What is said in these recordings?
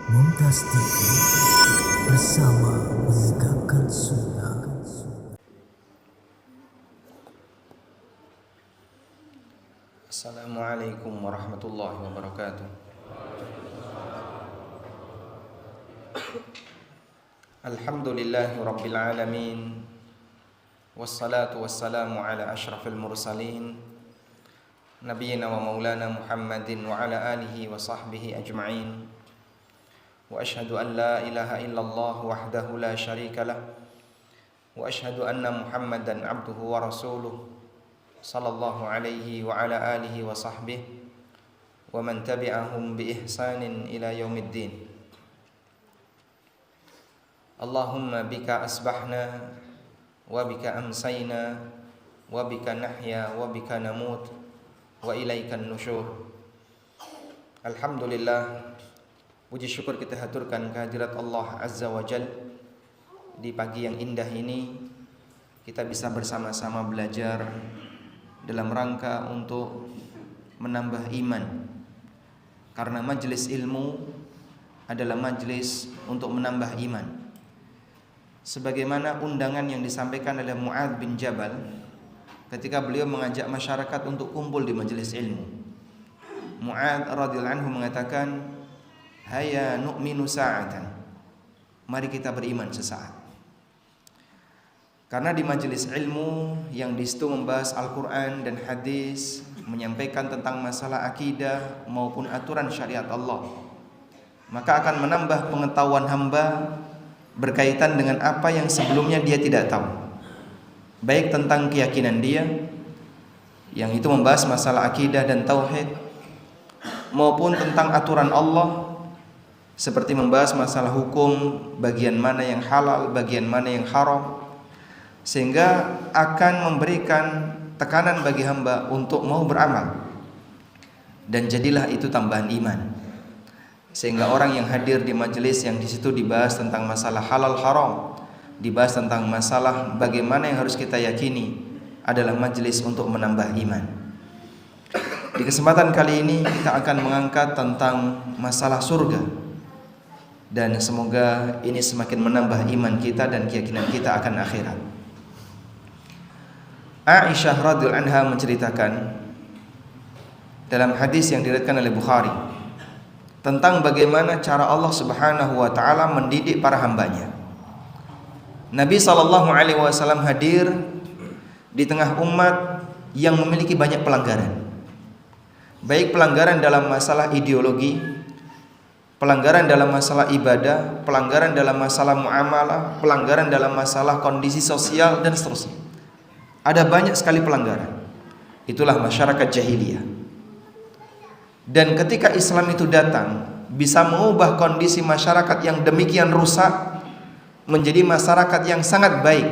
Mumtaz TV bersama menegakkan sunnah. Assalamualaikum warahmatullahi wabarakatuh. Alhamdulillahi rabbil alamin. Wassalatu wassalamu ala ashrafil mursalin Nabiyyina wa maulana Muhammadin wa ala alihi wa sahbihi ajma'in. Wa ashhadu an la ilaha illallah wahdahu la syarika lah. Wa ashhadu anna Muhammadan abduhu wa rasuluh sallallahu alaihi wa ala alihi wa sahbihi wa man tabi'ahum bi ihsanin ila yaumiddin. Allahumma bika asbahna wa bika amsayna wa bika nahya wa bika namut wa ilaikan nusyur. Alhamdulillah, puji syukur kita haturkan kehadirat Allah Azza wa Jal. Di pagi yang indah ini kita bisa bersama-sama belajar dalam rangka untuk menambah iman, karena majelis ilmu adalah majelis untuk menambah iman. Sebagaimana undangan yang disampaikan oleh Mu'adz bin Jabal ketika beliau mengajak masyarakat untuk kumpul di majelis ilmu. Mu'adz radhiyallahu anhu mengatakan, "Haya nu'minu sa'atan." Mari kita beriman sesaat. Karena di majelis ilmu yang di situ membahas Al-Quran dan hadis, menyampaikan tentang masalah akidah maupun aturan syariat Allah, maka akan menambah pengetahuan hamba berkaitan dengan apa yang sebelumnya dia tidak tahu, baik tentang keyakinan dia, yang itu membahas masalah akidah dan tauhid, maupun tentang aturan Allah, seperti membahas masalah hukum, bagian mana yang halal, bagian mana yang haram, sehingga akan memberikan tekanan bagi hamba untuk mau beramal. Dan jadilah itu tambahan iman, sehingga orang yang hadir di majelis yang di situ dibahas tentang masalah halal haram, dibahas tentang masalah bagaimana yang harus kita yakini, adalah majelis untuk menambah iman. Di kesempatan kali ini kita akan mengangkat tentang masalah surga, dan semoga ini semakin menambah iman kita dan keyakinan kita akan akhirat. Aisyah radhiyallahu anha menceritakan dalam hadis yang diriwayatkan oleh Bukhari tentang bagaimana cara Allah Subhanahu wa taala mendidik para hambanya. Nabi sallallahu alaihi wasallam hadir di tengah umat yang memiliki banyak pelanggaran. Baik pelanggaran dalam masalah ideologi, pelanggaran dalam masalah ibadah, pelanggaran dalam masalah muamalah, pelanggaran dalam masalah kondisi sosial, dan seterusnya. Ada banyak sekali pelanggaran. Itulah masyarakat jahiliyah. Dan ketika Islam itu datang, bisa mengubah kondisi masyarakat yang demikian rusak menjadi masyarakat yang sangat baik.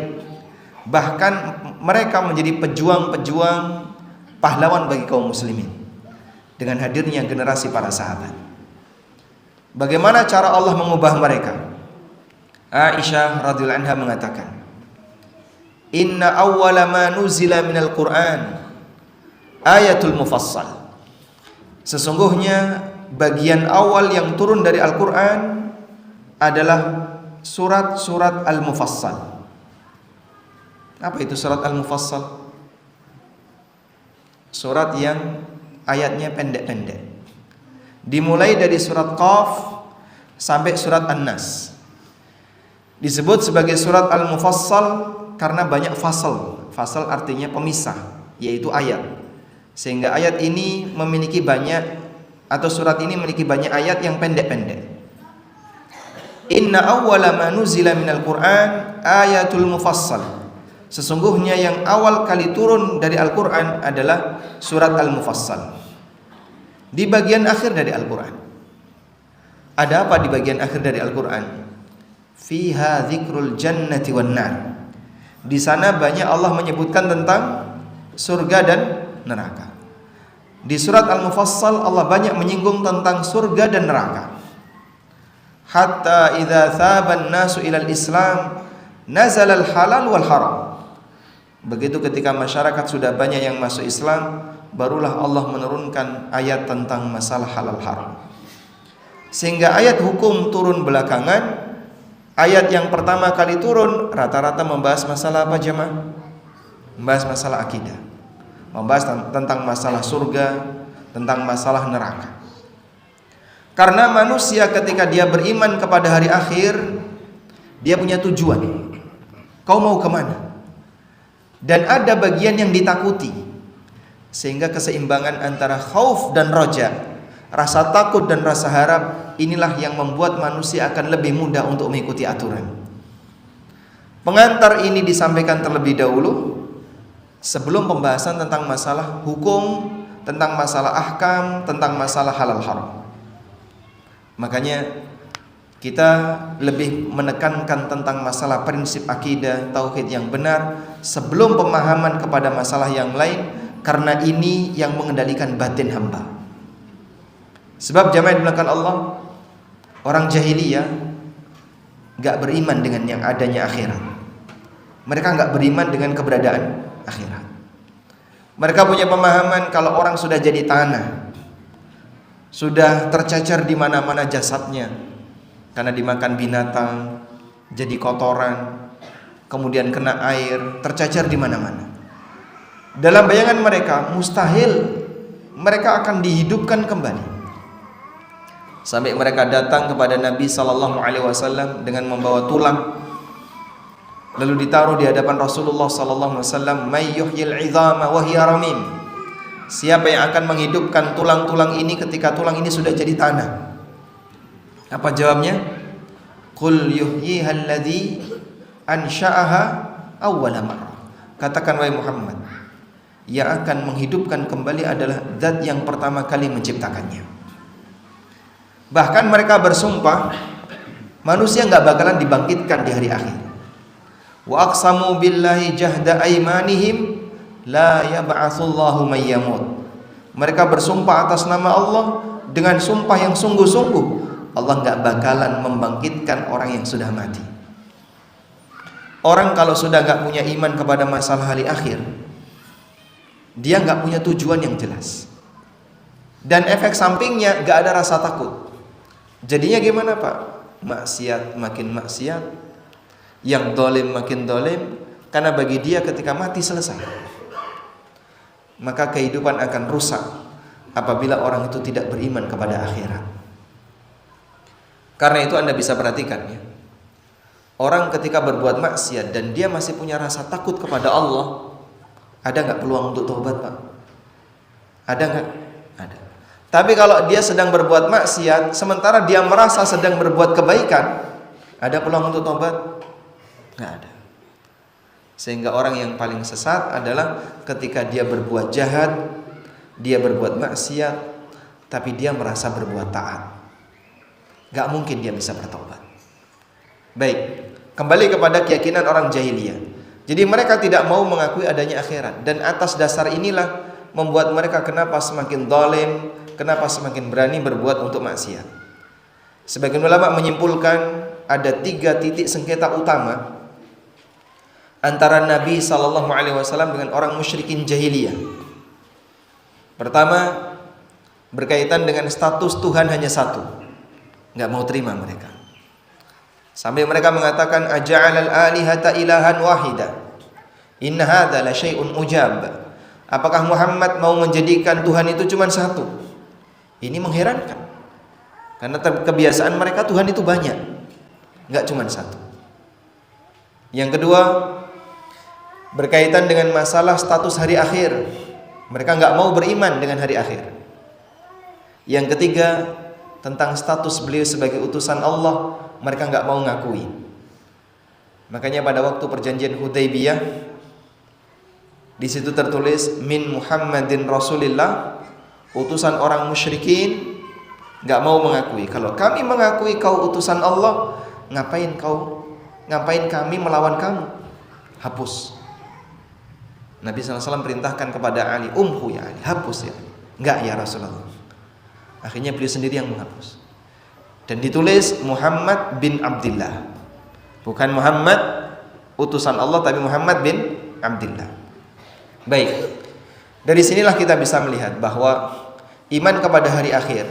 Bahkan mereka menjadi pejuang-pejuang pahlawan bagi kaum muslimin dengan hadirnya generasi para sahabat. Bagaimana cara Allah mengubah mereka? Aisyah radhiyallahu anha mengatakan, "Inna awwala ma nuzila minal Qur'an ayatul mufassal." Sesungguhnya bagian awal yang turun dari Al-Quran adalah surat-surat Al-Mufassal. Apa itu surat Al-Mufassal? Surat yang ayatnya pendek-pendek, dimulai dari surat Qaf sampai surat An-Nas. Disebut sebagai surat Al-Mufassal karena banyak fasal. Fasal artinya pemisah, yaitu ayat. Sehingga ayat ini memiliki banyak, atau surat ini memiliki banyak ayat yang pendek-pendek. Inna awwala ma nuzila minal Qur'an ayatul mufassal. Sesungguhnya yang awal kali turun dari Al-Quran adalah surat Al-Mufassal. Di bagian akhir dari Al-Quran, ada apa di bagian akhir dari Al-Quran? Fiha dzikrul jannati wan nar. Di sana banyak Allah menyebutkan tentang surga dan neraka. Di surat Al-Mufassal Allah banyak menyinggung tentang surga dan neraka. Hatta idza thaban nasu ilal Islam nazala al-halal wal haram. Begitu ketika masyarakat sudah banyak yang masuk Islam, barulah Allah menurunkan ayat tentang masalah halal haram. Sehingga ayat hukum turun belakangan. Ayat yang pertama kali turun rata-rata membahas masalah apa jemaah? Membahas masalah akidah, membahas tentang masalah surga, tentang masalah neraka. Karena manusia ketika dia beriman kepada hari akhir, dia punya tujuan. Kau mau kemana? Dan ada bagian yang ditakuti. Sehingga keseimbangan antara khauf dan roja, rasa takut dan rasa harap, inilah yang membuat manusia akan lebih mudah untuk mengikuti aturan. Pengantar ini disampaikan terlebih dahulu sebelum pembahasan tentang masalah hukum, tentang masalah ahkam, tentang masalah halal haram. Makanya kita lebih menekankan tentang masalah prinsip akidah, tauhid yang benar sebelum pemahaman kepada masalah yang lain, karena ini yang mengendalikan batin hamba. Sebab jamaah yang dimuliakan Allah, orang jahiliyah gak beriman dengan yang adanya akhirat. Mereka gak beriman dengan keberadaan akhirat. Mereka punya pemahaman kalau orang sudah jadi tanah, sudah tercacar di mana-mana jasadnya karena dimakan binatang, jadi kotoran, kemudian kena air, tercacar di mana-mana. Dalam bayangan mereka mustahil mereka akan dihidupkan kembali. Sampai mereka datang kepada Nabi SAW dengan membawa tulang, lalu ditaruh di hadapan Rasulullah SAW. May yuhyil 'idhama wa hiya ramim. Siapa yang akan menghidupkan tulang-tulang ini ketika tulang ini sudah jadi tanah? Apa jawabnya? Qul yuhyiha alladhi ansha'aha awwala marrah. Katakan wahai Muhammad, yang akan menghidupkan kembali adalah zat yang pertama kali menciptakannya. Bahkan mereka bersumpah manusia nggak bakalan dibangkitkan di hari akhir. Wa aqsamu billahi jahda aimanihim la yab'atsullahu may yamut. Mereka bersumpah atas nama Allah dengan sumpah yang sungguh-sungguh, Allah nggak bakalan membangkitkan orang yang sudah mati. Orang kalau sudah nggak punya iman kepada masalah hari akhir, dia nggak punya tujuan yang jelas. Dan efek sampingnya nggak ada rasa takut. Jadinya gimana Pak? Maksiat makin maksiat, yang dolim makin dolim, karena bagi dia ketika mati selesai. Maka kehidupan akan rusak apabila orang itu tidak beriman kepada akhirat. Karena itu Anda bisa perhatikan ya, orang ketika berbuat maksiat dan dia masih punya rasa takut kepada Allah, ada nggak peluang untuk taubat Pak? Ada nggak? Ada. Tapi kalau dia sedang berbuat maksiat sementara dia merasa sedang berbuat kebaikan, ada peluang untuk taubat? Nggak ada. Sehingga orang yang paling sesat adalah ketika dia berbuat jahat, dia berbuat maksiat, tapi dia merasa berbuat taat. Nggak mungkin dia bisa bertobat. Baik, kembali kepada keyakinan orang jahiliyah. Jadi mereka tidak mau mengakui adanya akhirat, dan atas dasar inilah membuat mereka kenapa semakin zalim, kenapa semakin berani berbuat untuk maksiat. Sebagian ulama menyimpulkan ada 3 titik sengketa utama antara Nabi SAW dengan orang musyrikin jahiliyah. Pertama, berkaitan dengan status Tuhan hanya satu, nggak mau terima mereka. Sampai mereka mengatakan aja'alal alihata ilahan wahida inna hadza la syai'un ujab. Apakah Muhammad mau menjadikan Tuhan itu cuma satu? Ini mengherankan. Karena kebiasaan mereka Tuhan itu banyak, nggak cuma satu. Yang kedua, berkaitan dengan masalah status hari akhir. Mereka nggak mau beriman dengan hari akhir. Yang ketiga, tentang status beliau sebagai utusan Allah, mereka nggak mau ngakui. Makanya pada waktu perjanjian Hudaybiyah, di situ tertulis min Muhammadin Rasulillah, utusan orang musyrikin nggak mau mengakui. Kalau kami mengakui kau utusan Allah, ngapain kami melawan kamu? Hapus. Nabi SAW perintahkan kepada Ali, umhu ya Ali, hapus ya. Enggak ya Rasulullah. Akhirnya beliau sendiri yang menghapus. Dan ditulis Muhammad bin Abdullah. Bukan Muhammad utusan Allah, tapi Muhammad bin Abdullah. Baik. Dari sinilah kita bisa melihat bahwa iman kepada hari akhir,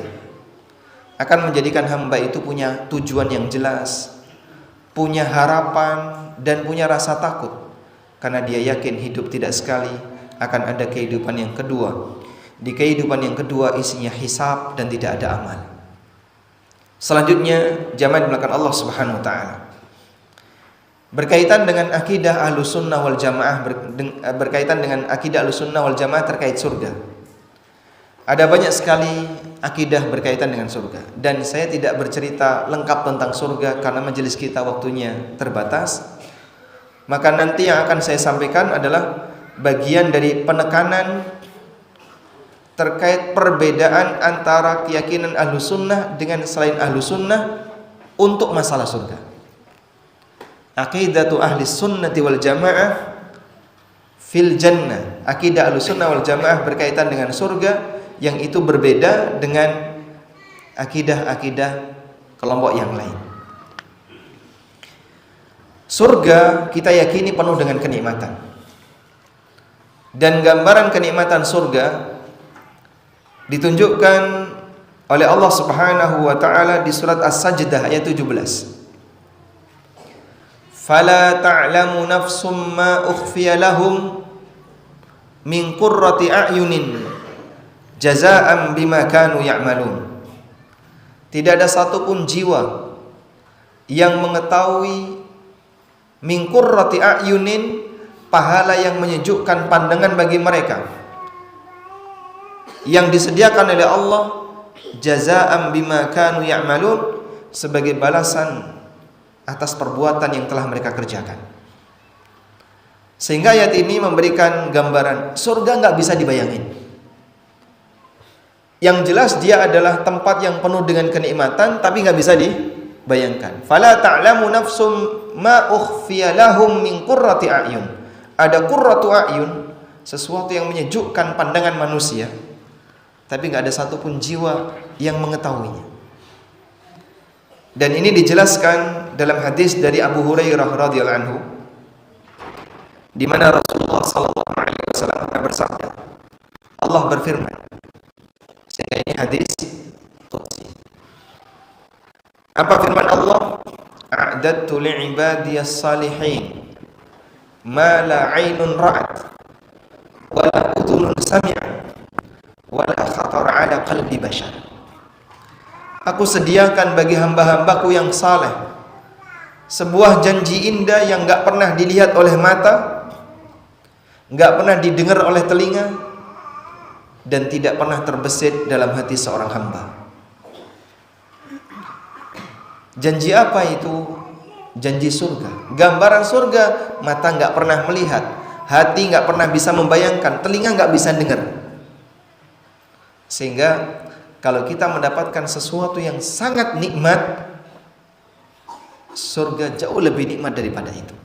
akan menjadikan hamba itu punya tujuan yang jelas, punya harapan, dan punya rasa takut, karena dia yakin hidup tidak sekali, akan ada kehidupan yang kedua. Di kehidupan yang kedua isinya hisab dan tidak ada amal. Selanjutnya jamaah dimulakan Allah Subhanahu wa taala, berkaitan dengan akidah Ahlussunnah wal Jamaah, berkaitan dengan akidah Ahlussunnah wal Jamaah terkait surga. Ada banyak sekali akidah berkaitan dengan surga, dan saya tidak bercerita lengkap tentang surga karena majelis kita waktunya terbatas. Maka nanti yang akan saya sampaikan adalah bagian dari penekanan terkait perbedaan antara keyakinan Ahlussunnah dengan selain Ahlussunnah untuk masalah surga. Aqidatu ahlis sunnati wal jamaah fil jannah. Akidah Ahlussunnah wal Jamaah berkaitan dengan surga, yang itu berbeda dengan akidah-akidah kelompok yang lain. Surga kita yakini penuh dengan kenikmatan, dan gambaran kenikmatan surga ditunjukkan oleh Allah Subhanahu wa taala di surat As-Sajdah ayat 17. Fala ta'lamu nafsum ma ukhfiya lahum min qurrati a'yunin jazaa'an bima kanu ya'malun. Tidak ada satupun jiwa yang mengetahui min qurrati a'yunin, pahala yang menyejukkan pandangan bagi mereka, yang disediakan oleh Allah, jazaa'an bima kanu ya'malun, sebagai balasan atas perbuatan yang telah mereka kerjakan. Sehingga ayat ini memberikan gambaran surga nggak bisa dibayangin. Yang jelas dia adalah tempat yang penuh dengan kenikmatan, tapi nggak bisa dibayangkan. Fala ta'lamu nafsum ma ukhfiya lahum min qurrati a'yun. Ada qurratu a'yun, sesuatu yang menyejukkan pandangan manusia, tapi nggak ada satupun jiwa yang mengetahuinya. Dan ini dijelaskan dalam hadis dari Abu Hurairah radhiyallahu anhu, di mana Rasulullah sallallahu alaihi wasallam bersabda, Allah berfirman, sehingga ini hadis qudsi. Apa firman Allah? A'dadtu li'ibadiyas salihin ma la 'ainun ra'at wa la udhunun sami'at wa la khatara 'ala qalbi bashar. Aku sediakan bagi hamba-hambaku yang saleh sebuah janji indah yang enggak pernah dilihat oleh mata, enggak pernah didengar oleh telinga, dan tidak pernah terbesit dalam hati seorang hamba. Janji apa itu? Janji surga. Gambaran surga mata enggak pernah melihat, hati enggak pernah bisa membayangkan, telinga enggak bisa dengar. Sehingga kalau kita mendapatkan sesuatu yang sangat nikmat, surga jauh lebih nikmat daripada itu.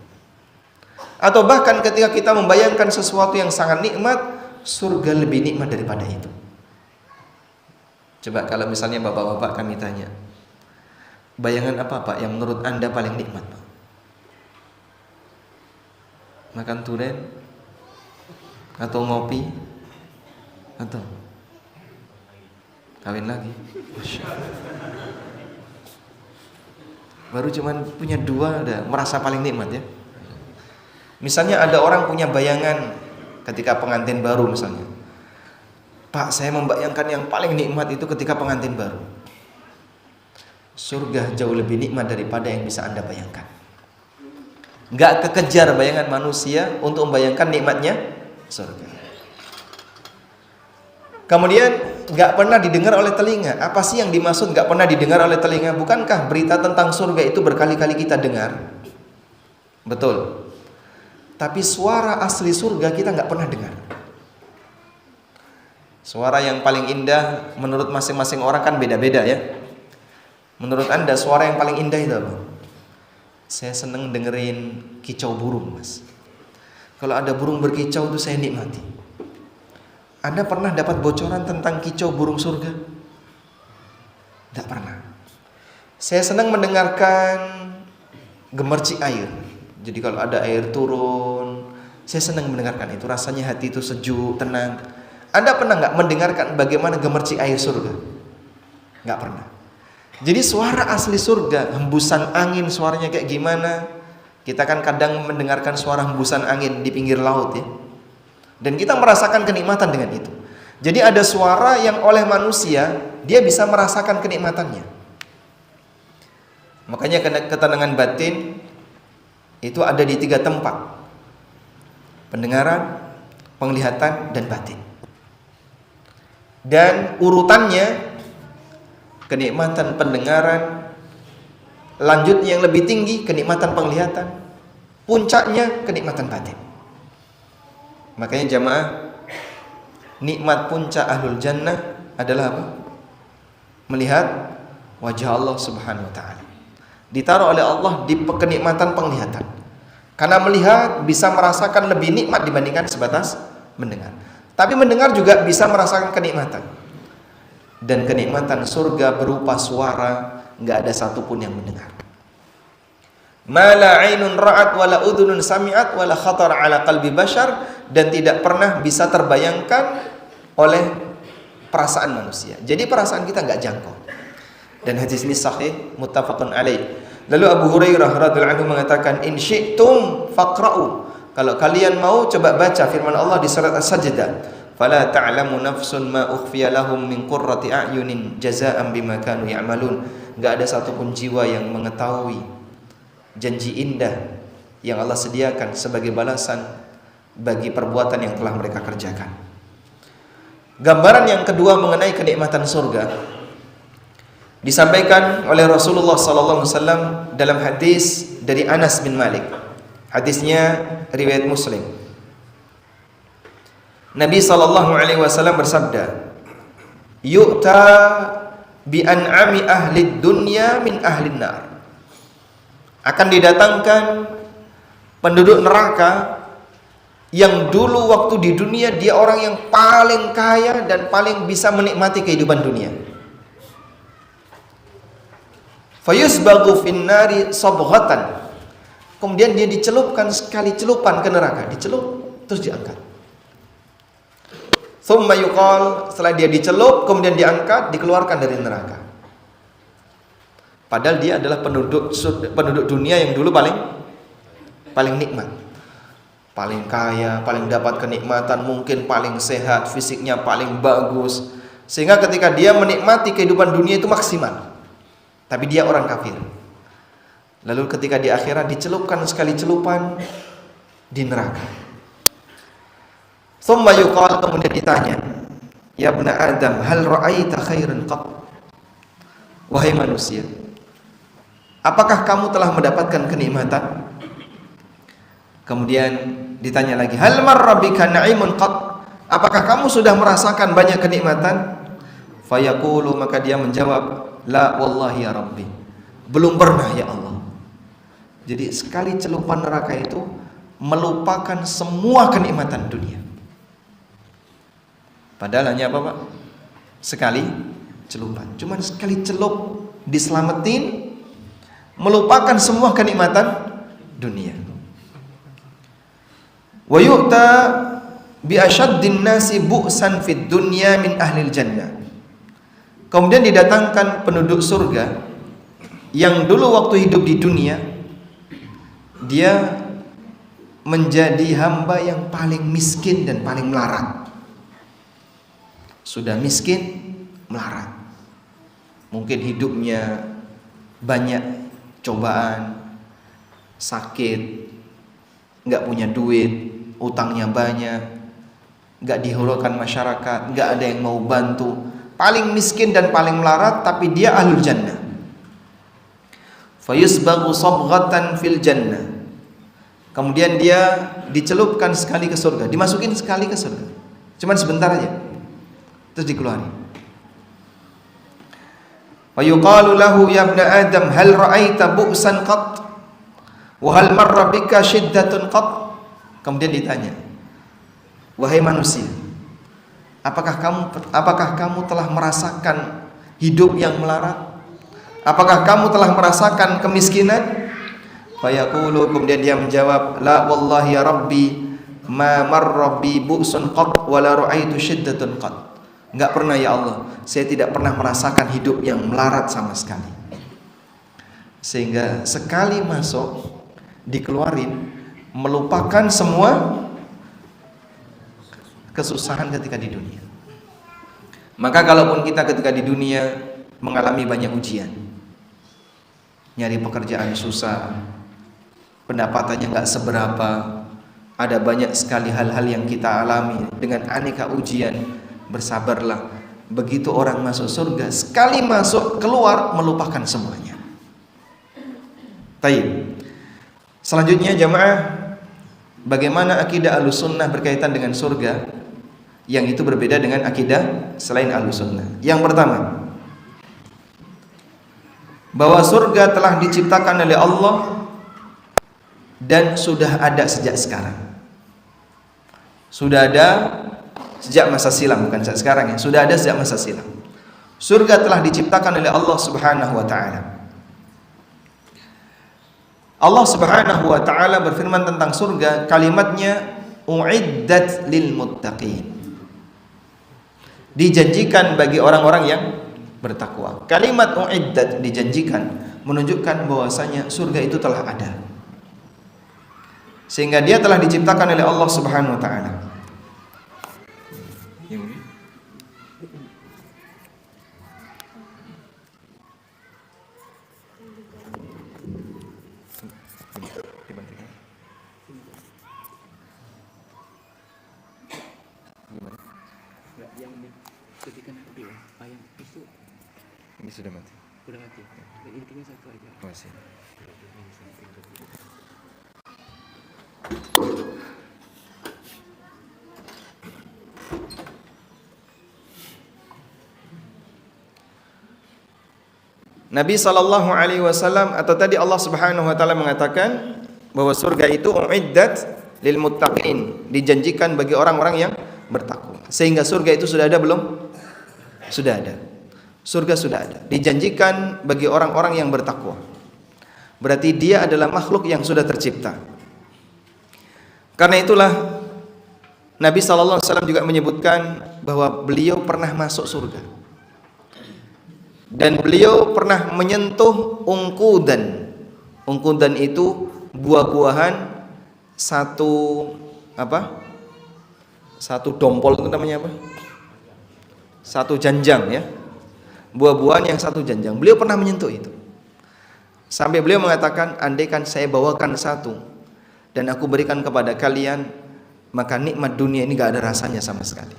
Atau bahkan ketika kita membayangkan sesuatu yang sangat nikmat, surga lebih nikmat daripada itu. Coba kalau misalnya bapak-bapak kami tanya, bayangan apa Pak yang menurut Anda paling nikmat Pak? Makan durian? Atau ngopi? Atau kawin lagi? Baru cuman punya dua udah merasa paling nikmat ya. Misalnya ada orang punya bayangan ketika pengantin baru misalnya, Pak saya membayangkan yang paling nikmat itu ketika pengantin baru. Surga jauh lebih nikmat daripada yang bisa Anda bayangkan. Gak kekejar bayangan manusia untuk membayangkan nikmatnya surga. Kemudian gak pernah didengar oleh telinga. Apa sih yang dimaksud gak pernah didengar oleh telinga? Bukankah berita tentang surga itu berkali-kali kita dengar? Betul. Tapi suara asli surga kita nggak pernah dengar. Suara yang paling indah menurut masing-masing orang kan beda-beda ya. Menurut Anda suara yang paling indah itu apa? Saya seneng dengerin kicau burung mas. Kalau ada burung berkicau itu saya nikmati. Anda pernah dapat bocoran tentang kicau burung surga? Tidak pernah. Saya senang mendengarkan gemercik air. Jadi kalau ada air turun, saya senang mendengarkan itu. Rasanya hati itu sejuk, tenang. Anda pernah nggak mendengarkan bagaimana gemercik air surga? Nggak pernah. Jadi suara asli surga, hembusan angin suaranya kayak gimana? Kita kan kadang mendengarkan suara hembusan angin di pinggir laut ya. Dan kita merasakan kenikmatan dengan itu. Jadi ada suara yang oleh manusia dia bisa merasakan kenikmatannya. Makanya ketenangan batin itu ada di 3 tempat: pendengaran, penglihatan, dan batin. Dan urutannya, kenikmatan pendengaran, lanjutnya yang lebih tinggi kenikmatan penglihatan, puncaknya kenikmatan batin. Makanya jamaah, nikmat puncak ahlul jannah adalah apa? Melihat wajah Allah Subhanahu wa taala. Ditaruh oleh Allah di kenikmatan penglihatan. Karena melihat bisa merasakan lebih nikmat dibandingkan sebatas mendengar. Tapi mendengar juga bisa merasakan kenikmatan. Dan kenikmatan surga berupa suara, enggak ada satupun yang mendengar. Ma la 'ainun ra'at wa la udhunun sami'at wa la khatar 'ala qalbi bashar, dan tidak pernah bisa terbayangkan oleh perasaan manusia. Jadi perasaan kita enggak jangkau. Dan hadis ini sahih, muttafaqun alaih. Lalu Abu Hurairah radhiyallahu anhu mengatakan, "In syi'tum faqra'u." Kalau kalian mau, coba baca firman Allah di surat As-Sajdah, "Fala ta'lamu nafsun ma ukhfiya lahum min qurrati a'yunin jazaa'an bima kanu ya'malun." Enggak ada satupun jiwa yang mengetahui janji indah yang Allah sediakan sebagai balasan bagi perbuatan yang telah mereka kerjakan. Gambaran yang kedua mengenai kenikmatan surga disampaikan oleh Rasulullah sallallahu alaihi wasallam dalam hadis dari Anas bin Malik. Hadisnya riwayat Muslim. Nabi sallallahu alaihi wasallam bersabda, "Yu'ta bi an'ami ahli dunya min ahli nar." Akan didatangkan penduduk neraka yang dulu waktu di dunia dia orang yang paling kaya dan paling bisa menikmati kehidupan dunia. Fayusbagu finnari sabghatan. Kemudian dia dicelupkan sekali celupan ke neraka, dicelup terus diangkat. Tsumma yuqal, setelah dia dicelup kemudian diangkat, dikeluarkan dari neraka. Padahal dia adalah penduduk dunia yang dulu paling nikmat, paling kaya, paling dapat kenikmatan, mungkin paling sehat, fisiknya paling bagus, sehingga ketika dia menikmati kehidupan dunia itu maksimal. Tapi dia orang kafir. Lalu ketika di akhirat dicelupkan sekali celupan di neraka. Tsumma yuqal, kemudian ditanya, "Ya ibna Adam, hal ra'aita khairan qat?" Wahai manusia, apakah kamu telah mendapatkan kenikmatan? Kemudian ditanya lagi, "Hal marra bika na'imun qat?" Apakah kamu sudah merasakan banyak kenikmatan? Fayaqulu, maka dia menjawab, "La wallahi ya Rabbi." Belum pernah ya Allah. Jadi sekali celupan neraka itu melupakan semua kenikmatan dunia. Padahal hanya apa Pak? Sekali celupan. Cuman sekali celup diselamatin, melupakan semua kenikmatan dunia. Wa yu'ta bi asyaddin nasi bu'san fid dunya min ahlil jannah. Kemudian didatangkan penduduk surga yang dulu waktu hidup di dunia dia menjadi hamba yang paling miskin dan paling melarat. Sudah miskin, melarat. Mungkin hidupnya banyak cobaan, sakit, nggak punya duit, utangnya banyak, nggak dihiraukan masyarakat, nggak ada yang mau bantu. Paling miskin dan paling melarat, tapi dia ahlul jannah. Fayusbaghu sabghatan fil jannah. Kemudian dia dicelupkan sekali ke surga, dimasukin sekali ke surga. Cuman sebentar aja. Terus dikeluarin. Wa yuqalu lahu ya ibna Adam, hal ra'aita bu'san qat? Wa hal marra bika shiddatun qat? Kemudian ditanya, "Wahai manusia, apakah kamu telah merasakan hidup yang melarat? Apakah kamu telah merasakan kemiskinan?" Fayaqulu, kemudian dia menjawab, "La wallahi ya Rabbi, ma marra bi bu'sun qat wa la ra'aitu shiddatun qat." Enggak pernah ya Allah, saya tidak pernah merasakan hidup yang melarat sama sekali. Sehingga sekali masuk dikeluarin, melupakan semua kesusahan ketika di dunia. Maka kalaupun kita ketika di dunia mengalami banyak ujian, nyari pekerjaan susah, pendapatannya nggak seberapa, ada banyak sekali hal-hal yang kita alami dengan aneka ujian, bersabarlah. Begitu orang masuk surga, sekali masuk keluar melupakan semuanya. Taib. Selanjutnya jamaah, bagaimana akidah Ahlussunnah berkaitan dengan surga, yang itu berbeda dengan akidah selain Ahlussunnah. Yang pertama, bahwa surga telah diciptakan oleh Allah dan sudah ada sejak sekarang. Sudah ada sejak masa silam, bukan sejak sekarang ya. Sudah ada sejak masa silam. Surga telah diciptakan oleh Allah Subhanahu wa taala. Allah Subhanahu wa taala berfirman tentang surga, kalimatnya uiddat lil muttaqin. Dijanjikan bagi orang-orang yang bertakwa. Kalimat uiddat, dijanjikan, menunjukkan bahwasanya surga itu telah ada. Sehingga dia telah diciptakan oleh Allah Subhanahu wa taala. Ini sudah mati. Udah mati. Intinya satu aja. Masih. Nabi sallallahu alaihi wasallam atau tadi Allah Subhanahu wa taala mengatakan bahwa surga itu uiddat lil muttaqin, dijanjikan bagi orang-orang yang bertakwa. Sehingga surga itu sudah ada belum? Sudah ada. Surga sudah ada, dijanjikan bagi orang-orang yang bertakwa. Berarti dia adalah makhluk yang sudah tercipta. Karena itulah Nabi sallallahu alaihi wasallam juga menyebutkan bahwa beliau pernah masuk surga. Dan beliau pernah menyentuh ungkudan. Ungkudan itu buah-buahan satu apa? Satu dompol itu namanya apa? Satu janjang ya. Buah-buahan yang satu janjang. Beliau pernah menyentuh itu. Sampai beliau mengatakan, andaikan saya bawakan satu dan aku berikan kepada kalian, maka nikmat dunia ini gak ada rasanya sama sekali.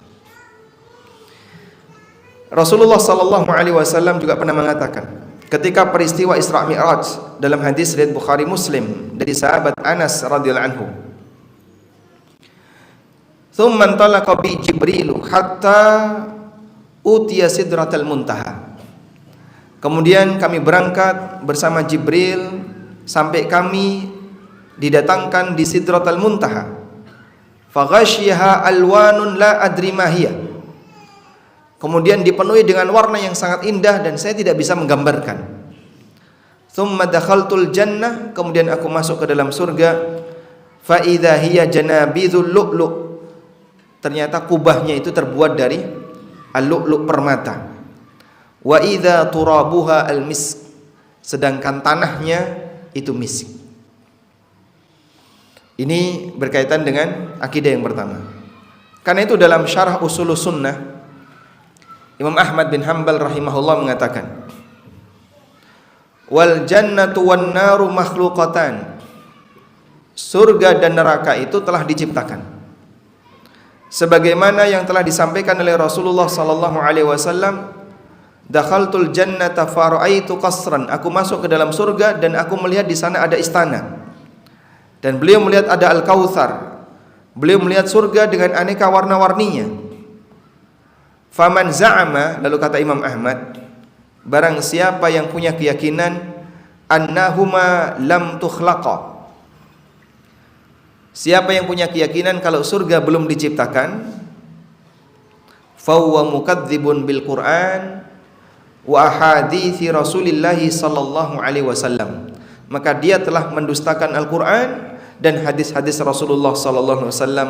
Rasulullah sallallahu alaihi wasallam juga pernah mengatakan ketika peristiwa Isra Mi'raj dalam hadis riwayat Bukhari Muslim dari sahabat Anas radhiyallahu anhu, "Tsumma intalaqa bi Jibril hatta utiya sidratal muntaha." Kemudian kami berangkat bersama Jibril sampai kami didatangkan di sidratal muntaha. Faghasyiha alwanun la adri ma hiya. Kemudian dipenuhi dengan warna yang sangat indah dan saya tidak bisa menggambarkan. Tsumma dakhaltul jannah, kemudian aku masuk ke dalam surga. Fa idza hiya janabidul lu'lu'. Ternyata kubahnya itu terbuat dari al-lu'lu' permata. Wa idza turabuha al-misk. Sedangkan tanahnya itu misk. Ini berkaitan dengan akidah yang pertama. Karena itu dalam syarah Ushulus Sunnah Imam Ahmad bin Hanbal rahimahullah mengatakan, wal jannatu wan naru makhluqatan. Surga dan neraka itu telah diciptakan. Sebagaimana yang telah disampaikan oleh Rasulullah sallallahu alaihi wasallam, dakhaltul jannata fara'aitu qasran. Aku masuk ke dalam surga dan aku melihat di sana ada istana. Dan beliau melihat ada Al-Kautsar. Beliau melihat surga dengan aneka warna-warninya. Faman za'ama, lalu kata Imam Ahmad, barang siapa yang punya keyakinan annahuma lam tukhlaqa, siapa yang punya keyakinan kalau surga belum diciptakan, fahuwa mukadzibun bil Qur'an wa ahadithi Rasulillah sallallahu alaihi wasallam, maka dia telah mendustakan Al-Qur'an dan hadis-hadis Rasulullah sallallahu alaihi wasallam.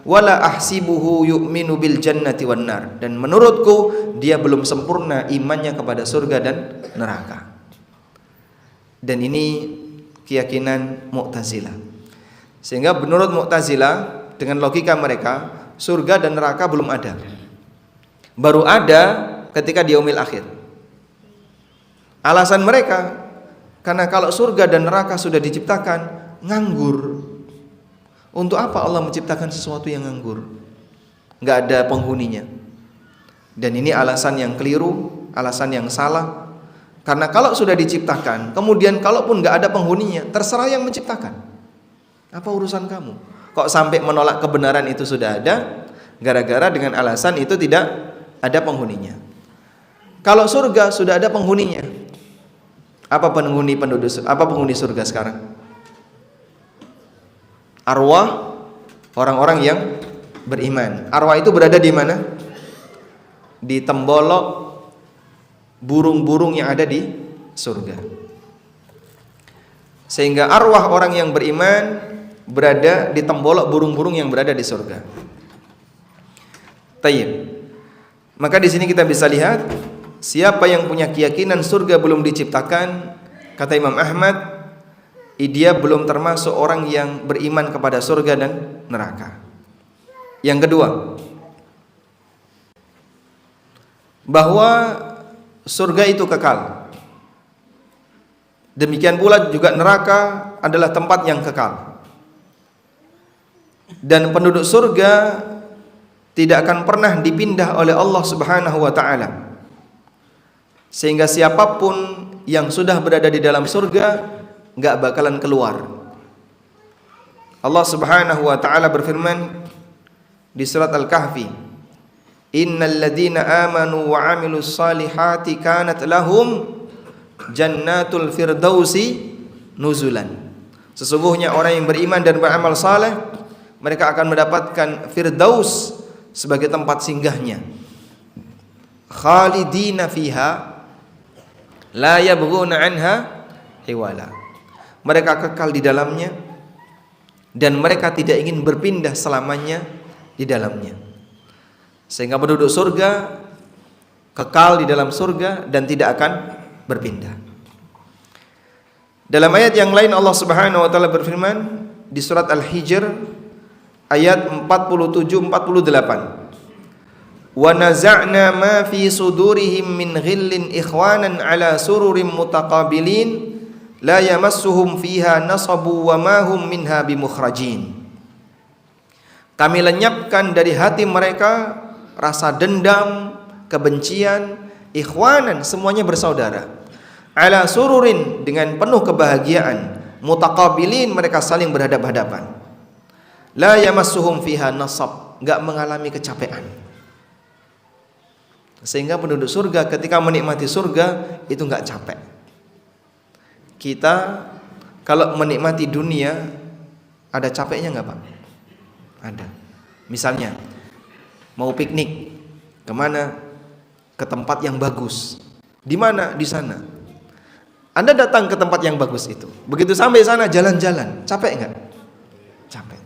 wala ahsibuhu yu'minu bil jannati wan nar, dan menurutku dia belum sempurna imannya kepada surga dan neraka. Dan ini keyakinan Mu'tazilah. Sehingga menurut Mu'tazilah, dengan logika mereka, surga dan neraka belum ada. Baru ada ketika di yaumil akhir. Alasan mereka, karena kalau surga dan neraka sudah diciptakan, nganggur. Untuk apa Allah menciptakan sesuatu yang nganggur? Nggak ada penghuninya. Dan ini alasan yang keliru, alasan yang salah. Karena kalau sudah diciptakan, kemudian kalaupun nggak ada penghuninya, terserah yang menciptakan. Apa urusan kamu? Kok sampai menolak kebenaran itu sudah ada, gara-gara dengan alasan itu tidak ada penghuninya. Kalau surga sudah ada penghuninya. Apa penghuni surga sekarang? Arwah orang-orang yang beriman. Arwah itu berada di mana? Di tembolok burung-burung yang ada di surga. Sehingga arwah orang yang beriman berada di tembolok burung-burung yang berada di surga. Tayyib. Maka di sini kita bisa lihat, siapa yang punya keyakinan surga belum diciptakan, kata Imam Ahmad, dia belum termasuk orang yang beriman kepada surga dan neraka. Yang kedua, bahwa surga itu kekal. Demikian pula juga neraka adalah tempat yang kekal. Dan penduduk surga tidak akan pernah dipindah oleh Allah Subhanahu wa taala. Sehingga siapapun yang sudah berada di dalam surga nggak bakalan keluar. Allah Subhanahu wa taala berfirman di surat Al-Kahfi, innal ladzina amanu wa 'amilus salihati kanat lahum jannatul firdausi nuzulan. Sesungguhnya orang yang beriman dan beramal saleh, mereka akan mendapatkan firdaus sebagai tempat singgahnya. Khalidina fiha la yabghuna anha hiwala. Mereka kekal di dalamnya dan mereka tidak ingin berpindah selamanya di dalamnya. Sehingga penduduk surga kekal di dalam surga dan tidak akan berpindah. Dalam ayat yang lain Allah Subhanahu wa taala berfirman di surat Al-Hijr ayat 47-48. Wa naza'na ma fi sudurihim min ghillin ikhwanan ala sururin mutaqabilin la yamassuhum fiha nasabu wa ma hum minha bimukhrajin. Kami lenyapkan dari hati mereka rasa dendam, kebencian, ikhwanan, semuanya bersaudara. Ala sururin, dengan penuh kebahagiaan, mutaqabilin, mereka saling berhadap-hadapan. La yamassuhum fiha nasab, enggak mengalami kecapean. Sehingga penduduk surga ketika menikmati surga itu enggak capek. Kita kalau menikmati dunia ada capeknya enggak, Pak? Ada. Misalnya mau piknik, kemana? Ke tempat yang bagus. Di mana? Di sana. Anda datang ke tempat yang bagus itu. Begitu sampai sana jalan-jalan, capek enggak? Capek.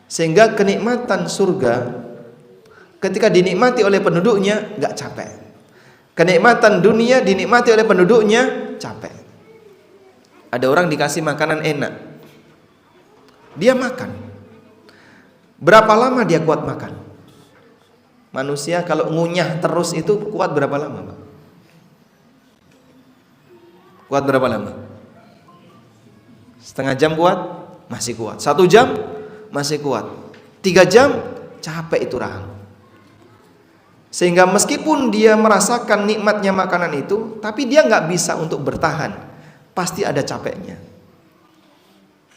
Sehingga kenikmatan surga ketika dinikmati oleh penduduknya enggak capek. Kenikmatan dunia dinikmati oleh penduduknya capek. Ada orang dikasih makanan enak, dia makan. Berapa lama dia kuat makan? Manusia kalau ngunyah terus itu kuat berapa lama, Pak? Kuat berapa lama? Setengah jam kuat? Masih kuat. 1 jam? Masih kuat. 3 jam? Capek itu rahang. Sehingga meskipun dia merasakan nikmatnya makanan itu, tapi dia nggak bisa untuk bertahan. Pasti ada capeknya.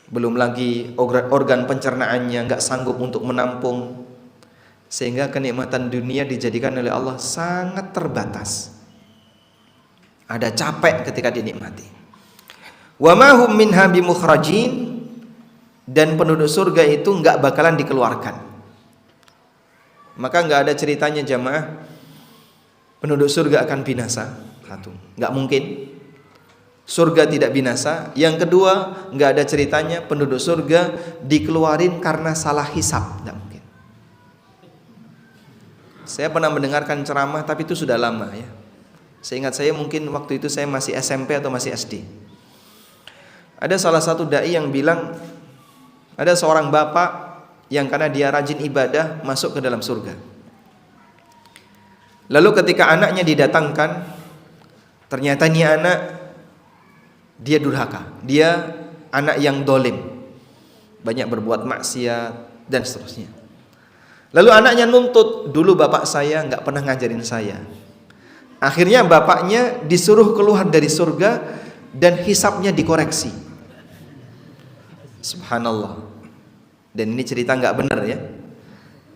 Belum lagi organ pencernaannya nggak sanggup untuk menampung. Sehingga kenikmatan dunia dijadikan oleh Allah sangat terbatas. Ada capek ketika dinikmati. Wa ma hum minha bimukhrajin, dan penduduk surga itu nggak bakalan dikeluarkan. Maka nggak ada ceritanya jamaah penduduk surga akan binasa. Satu, nggak mungkin. Surga tidak binasa. Yang kedua, nggak ada ceritanya penduduk surga dikeluarin karena salah hisab. Nggak mungkin. Saya pernah mendengarkan ceramah, tapi itu sudah lama ya. Seingat saya mungkin waktu itu saya masih SMP atau masih SD. Ada salah satu dai yang bilang, ada seorang bapak yang karena dia rajin ibadah masuk ke dalam surga. Lalu ketika anaknya didatangkan, ternyata ini anak dia durhaka, dia anak yang dolim, banyak berbuat maksiat dan seterusnya. Lalu anaknya nuntut, dulu bapak saya nggak pernah ngajarin saya. Akhirnya bapaknya disuruh keluar dari surga dan hisabnya dikoreksi. Subhanallah. Dan ini cerita nggak benar ya,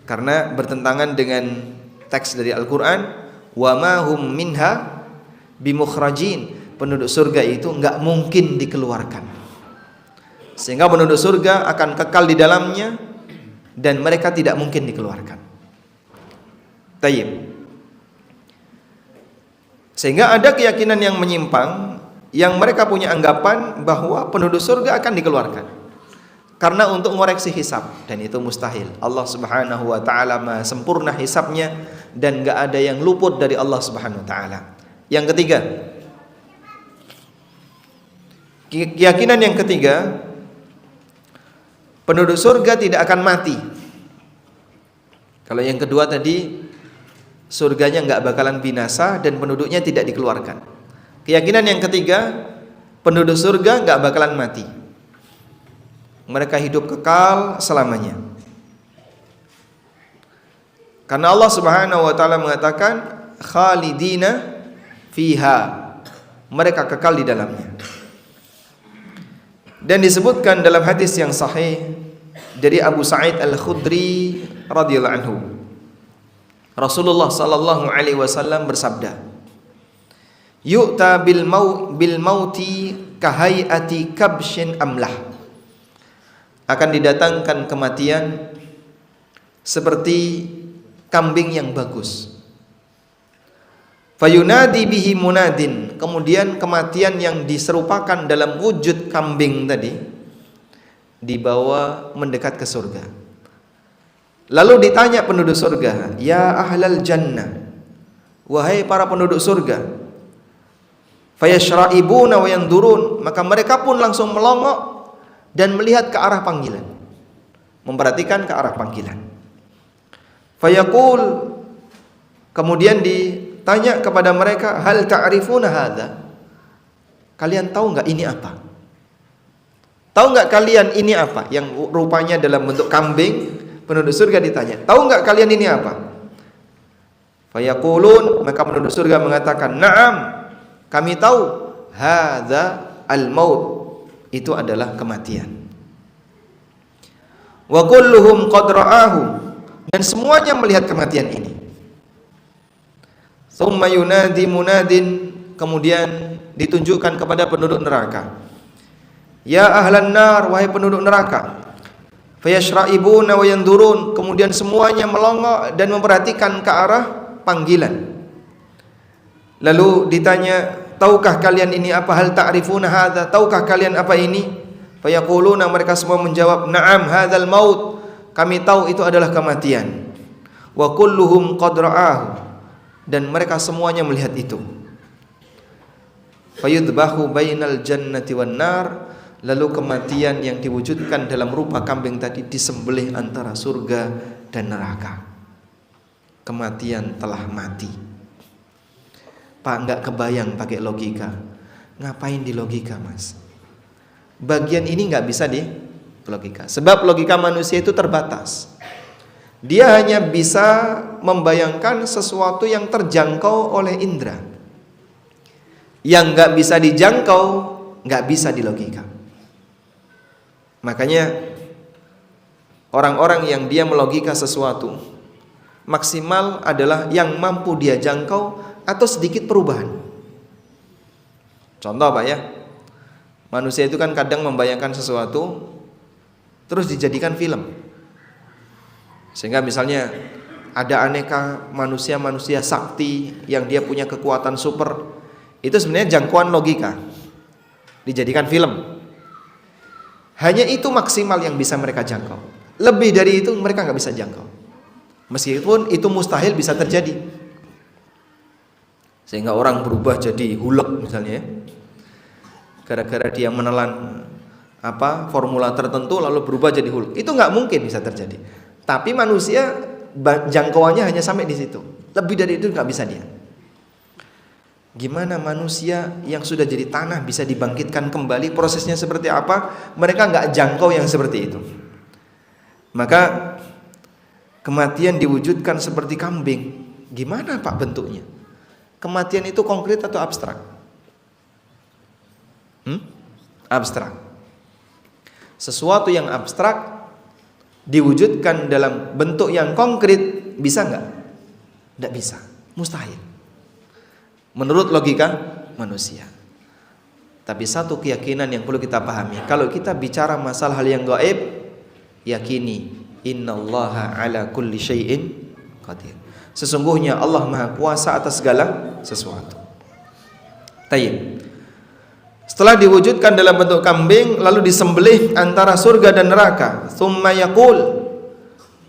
karena bertentangan dengan teks dari Al-Quran. Wa ma hum minha bimukhrajin. Penduduk surga itu nggak mungkin dikeluarkan, sehingga penduduk surga akan kekal di dalamnya dan mereka tidak mungkin dikeluarkan. Tayyib. Sehingga ada keyakinan yang menyimpang, yang mereka punya anggapan bahwa penduduk surga akan dikeluarkan karena untuk mengoreksi hisab, dan itu mustahil. Allah Subhanahu wa taala maha sempurna hisabnya dan enggak ada yang luput dari Allah Subhanahu wa taala. Yang ketiga, keyakinan yang ketiga, penduduk surga tidak akan mati. Kalau yang kedua tadi, surganya enggak bakalan binasa dan penduduknya tidak dikeluarkan. Keyakinan yang ketiga, penduduk surga enggak bakalan mati. Mereka hidup kekal selamanya. Karena Allah Subhanahu wa taala mengatakan khalidina fiha. Mereka kekal di dalamnya. Dan disebutkan dalam hadis yang sahih dari Abu Sa'id Al-Khudri radhiyallahu anhu, Rasulullah sallallahu alaihi wasallam bersabda, "Yu'ta bil mauti kahayati kabshin amlah." Akan didatangkan kematian seperti kambing yang bagus. Fayunadi bihi munadin. Kemudian kematian yang diserupakan dalam wujud kambing tadi dibawa mendekat ke surga. Lalu ditanya penduduk surga, "Ya ahlal jannah." Wahai para penduduk surga. Fayashra'ibuna wa yandurun. Maka mereka pun langsung melongok dan melihat ke arah panggilan, memperhatikan ke arah panggilan. Fayaqul, kemudian ditanya kepada mereka, "Hal ta'rifuna hadza?" Kalian tahu enggak ini apa? Tahu enggak kalian ini apa? Yang rupanya dalam bentuk kambing. Penduduk surga ditanya, "Tahu enggak kalian ini apa?" Fayaqulun, maka penduduk surga mengatakan, "Na'am, kami tahu. Hadza al-maut." Itu adalah kematian. Wa kulluhum qad ra'ahu. Dan semuanya melihat kematian ini. Tsumma yunadi munadin. Kemudian ditunjukkan kepada penduduk neraka, "Ya ahlan nar," wahai penduduk neraka. Fayashra'ibuna wa yandurun. Kemudian semuanya melongok dan memperhatikan ke arah panggilan. Lalu ditanya, "Tahukah kalian ini apa? Hal ta'rifuna hadza?" Tahukah kalian apa ini? Fayaquluna, mereka semua menjawab, "Na'am, hadzal maut." Kami tahu itu adalah kematian. Wa kulluhum qad ra'ahu. Dan mereka semuanya melihat itu. Fayudbahu bainal jannati wan nar. Lalu kematian yang diwujudkan dalam rupa kambing tadi disembelih antara surga dan neraka. Kematian telah mati. Pak, enggak kebayang pakai logika. Ngapain di logika, Mas? Bagian ini enggak bisa di logika. Sebab logika manusia itu terbatas. Dia hanya bisa membayangkan sesuatu yang terjangkau oleh indera. Yang enggak bisa dijangkau, enggak bisa di logika. Makanya orang-orang yang dia melogika sesuatu maksimal adalah yang mampu dia jangkau atau sedikit perubahan. Contoh Pak ya, manusia itu kan kadang membayangkan sesuatu terus dijadikan film. Sehingga misalnya ada aneka manusia-manusia sakti yang dia punya kekuatan super. Itu sebenarnya jangkauan logika, dijadikan film. Hanya itu maksimal yang bisa mereka jangkau. Lebih dari itu mereka nggak bisa jangkau. Meskipun itu mustahil bisa terjadi. Sehingga orang berubah jadi hulek misalnya ya. Gara-gara dia menelan formula tertentu lalu berubah jadi hulek. Itu nggak mungkin bisa terjadi. Tapi manusia jangkauannya hanya sampai di situ. Lebih dari itu nggak bisa dia. Gimana manusia yang sudah jadi tanah bisa dibangkitkan kembali? Prosesnya seperti apa? Mereka nggak jangkau yang seperti itu. Maka kematian diwujudkan seperti kambing. Gimana Pak bentuknya? Kematian itu konkret atau abstrak? Abstrak. Sesuatu yang abstrak diwujudkan dalam bentuk yang konkret, bisa nggak? Nggak bisa, mustahil. Menurut logika manusia. Tapi satu keyakinan yang perlu kita pahami, kalau kita bicara masalah hal yang gaib, yakini innallaha ala kulli syai'in qadir. Sesungguhnya Allah Maha Kuasa atas segala sesuatu. Tayyib. Setelah diwujudkan dalam bentuk kambing, lalu disembelih antara surga dan neraka. Tsumma yaqul.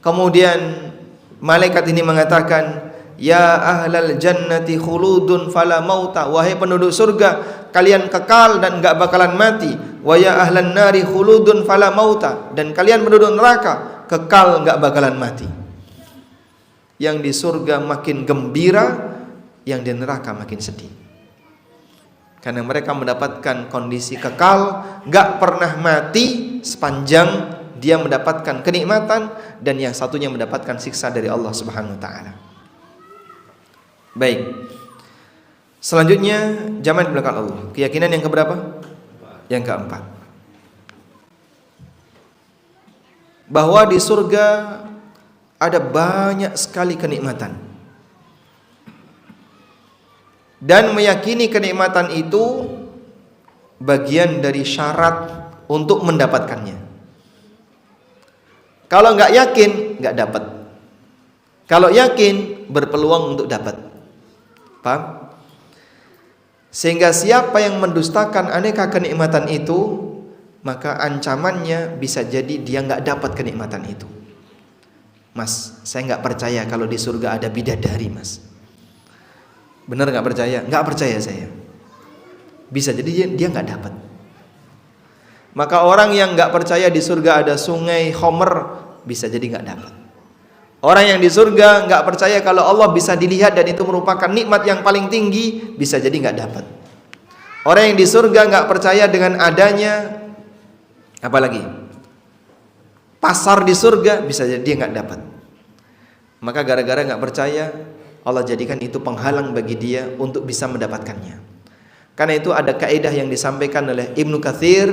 Kemudian malaikat ini mengatakan, ya ahlal jannati khuludun fala mauta. Wahai penduduk surga, kalian kekal dan enggak bakalan mati. Wa ya ahlan nari khuludun fala mauta. Dan kalian penduduk neraka, kekal enggak bakalan mati. Yang di surga makin gembira, yang di neraka makin sedih. Karena mereka mendapatkan kondisi kekal, gak pernah mati sepanjang dia mendapatkan kenikmatan, dan yang satunya mendapatkan siksa dari Allah Subhanahu wa taala. Baik. Selanjutnya zaman di belakang Allah. Keyakinan yang keberapa? Yang keempat. Bahwa di surga ada banyak sekali kenikmatan. Dan meyakini kenikmatan itu bagian dari syarat untuk mendapatkannya. Kalau nggak yakin, nggak dapat. Kalau yakin, berpeluang untuk dapat. Paham? Sehingga siapa yang mendustakan aneka kenikmatan itu, maka ancamannya bisa jadi dia nggak dapat kenikmatan itu. Mas, saya nggak percaya kalau di surga ada bidadari, Mas. Benar nggak percaya? Nggak percaya saya. Bisa jadi dia nggak dapat. Maka orang yang nggak percaya di surga ada sungai Homer, bisa jadi nggak dapat. Orang yang di surga nggak percaya kalau Allah bisa dilihat dan itu merupakan nikmat yang paling tinggi, bisa jadi nggak dapat. Orang yang di surga nggak percaya dengan adanya apalagi pasar di surga, bisa jadi dia nggak dapat. Maka gara-gara nggak percaya, Allah jadikan itu penghalang bagi dia untuk bisa mendapatkannya. Karena itu ada kaidah yang disampaikan oleh Ibnu Katsir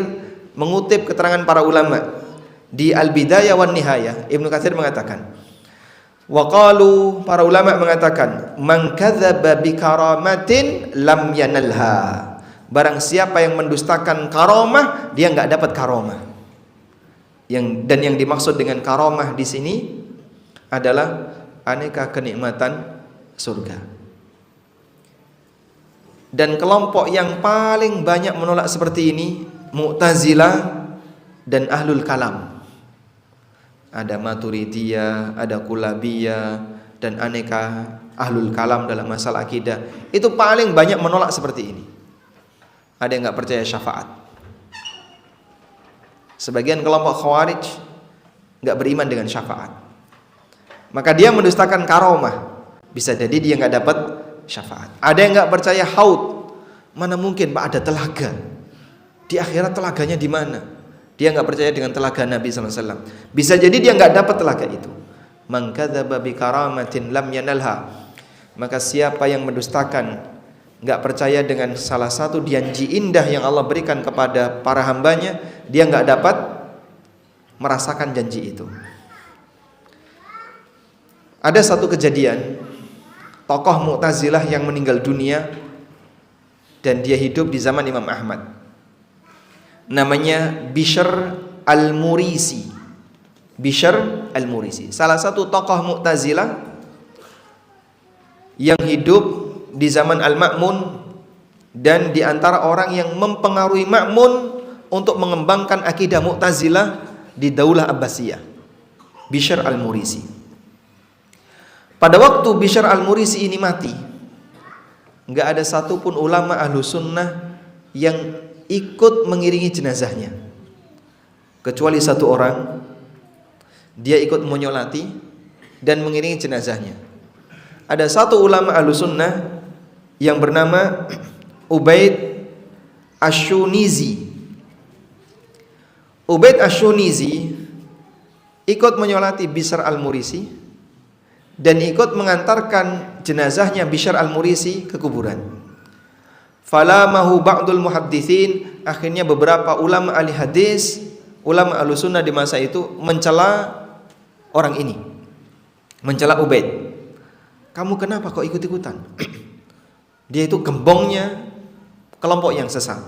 mengutip keterangan para ulama di Al-Bidayah wan Nihayah. Ibnu Katsir mengatakan, wa qalu, para ulama mengatakan, man kadzdzaba bi karamatin lam yanalha. Barang siapa yang mendustakan karamah, dia enggak dapat karamah. Dan yang dimaksud dengan karamah di sini adalah aneka kenikmatan surga. Dan kelompok yang paling banyak menolak seperti ini Mu'tazilah dan Ahlul Kalam. Ada Maturidiyah, ada Kulabiyah, dan aneka Ahlul Kalam dalam masalah akidah. Itu paling banyak menolak seperti ini. Ada yang nggak percaya syafaat. Sebagian kelompok Khawarij nggak beriman dengan syafaat. Maka dia mendustakan karomah. Bisa jadi dia nggak dapat syafaat. Ada yang nggak percaya haud. Mana mungkin Pak ada telaga? Di akhirat telaganya di mana? Dia nggak percaya dengan telaga Nabi SAW. Bisa jadi dia nggak dapat telaga itu. Man kadzdzaba bi karamatin lam yanalha. Maka siapa yang mendustakan, nggak percaya dengan salah satu janji indah yang Allah berikan kepada para hambanya, dia nggak dapat merasakan janji itu. Ada satu kejadian, tokoh Mu'tazilah yang meninggal dunia dan dia hidup di zaman Imam Ahmad. Namanya Bishr al-Murisi. Bishr al-Murisi, salah satu tokoh Mu'tazilah yang hidup di zaman Al-Ma'mun dan di antara orang yang mempengaruhi Ma'mun untuk mengembangkan akidah Mu'tazilah di Daulah Abbasiyah. Bishr al-Murisi. Pada waktu Bishr al-Murisi ini mati, nggak ada satupun ulama ahlu sunnah yang ikut mengiringi jenazahnya, kecuali satu orang. Dia ikut menyolati dan mengiringi jenazahnya. Ada satu ulama ahlu sunnah yang bernama Ubaid Ash-Shunizi. Ubaid Ash-Shunizi ikut menyolati Bishr al-Murisi dan ikut mengantarkan jenazahnya Bishr al-Murisi ke kuburan. Falamahu ba'dul muhadditsin, akhirnya beberapa ulama ahli hadis, ulama ahlu sunnah di masa itu mencela orang ini, mencela Ubaid. Kamu kenapa kok ikut-ikutan? Dia itu gembongnya kelompok yang sesat.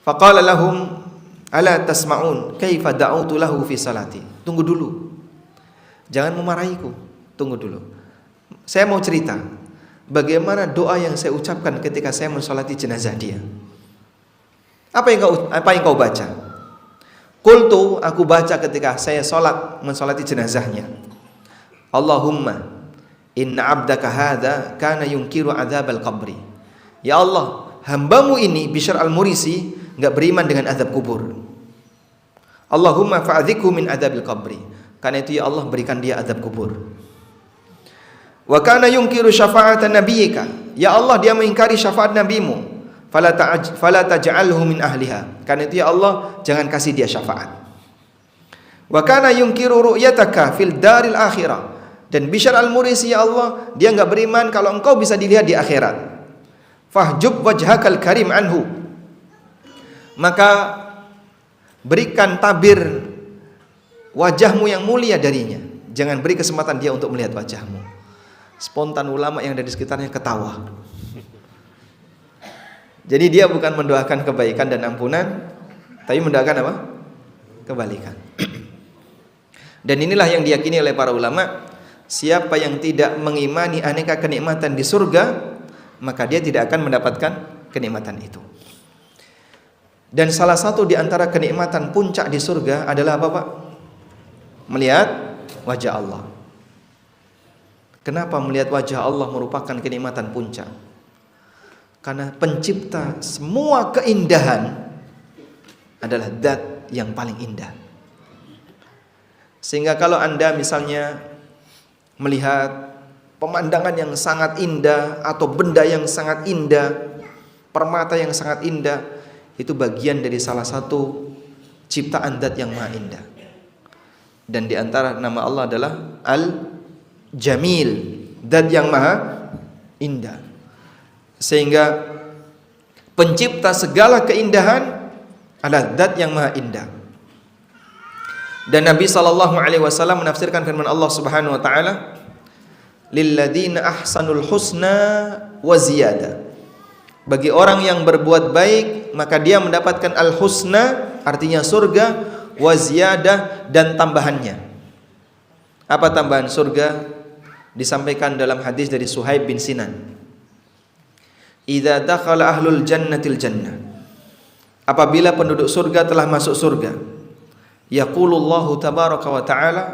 Faqala lahum ala tasma'un kaifa da'utu lahu fi salati. Tunggu dulu, jangan memarahiku, tunggu dulu. Saya mau cerita bagaimana doa yang saya ucapkan ketika saya mensolati jenazah dia. Apa yang kau baca? Qultu, aku baca ketika saya mensolati jenazahnya. Allahumma inna abdaka hadha kana yunkiru adzabal qabri. Ya Allah, hambamu ini Bishr al-Murisi enggak beriman dengan azab kubur. Allahumma fa'adzikhu min adzabil qabri. Karena itu ya Allah, berikan dia azab kubur. Wa kana yunkiru syafa'atan nabiyyika. Ya Allah, dia mengingkari syafaat nabimu. Fala taj'alhu min ahliha. Karena itu ya Allah, jangan kasih dia syafaat. Wa kana yunkiru ru'yataka fil daril akhirah. Dan Bishr al-Murisi ya Allah, dia enggak beriman kalau engkau bisa dilihat di akhirat. Fahjub wajhakal karim anhu. Maka berikan tabir wajahmu yang mulia darinya. Jangan beri kesempatan dia untuk melihat wajahmu. Spontan ulama yang ada di sekitarnya ketawa. Jadi dia bukan mendoakan kebaikan dan ampunan, tapi mendoakan apa? Kebalikan. Dan inilah yang diyakini oleh para ulama, siapa yang tidak mengimani aneka kenikmatan di surga, maka dia tidak akan mendapatkan kenikmatan itu. Dan salah satu di antara kenikmatan puncak di surga adalah apa, Pak? Melihat wajah Allah. Kenapa melihat wajah Allah merupakan kenikmatan puncak? Karena pencipta semua keindahan adalah zat yang paling indah. Sehingga kalau Anda misalnya melihat pemandangan yang sangat indah atau benda yang sangat indah, permata yang sangat indah, itu bagian dari salah satu ciptaan zat yang maha indah. Dan di antara nama Allah adalah Al-Jamil, zat yang maha indah. Sehingga pencipta segala keindahan adalah zat yang maha indah. Dan Nabi SAW menafsirkan firman Allah Subhanahu wa taala, lilladzina ahsanul husna wa ziyada. Bagi orang yang berbuat baik, maka dia mendapatkan al-husna, artinya surga, wa ziyadah, dan tambahannya. Apa tambahan surga? Disampaikan dalam hadis dari Suhaib bin Sinan. Idza dakhala ahlul jannatil jannah. Apabila penduduk surga telah masuk surga, yaqulullahu tabaraka wa ta'ala,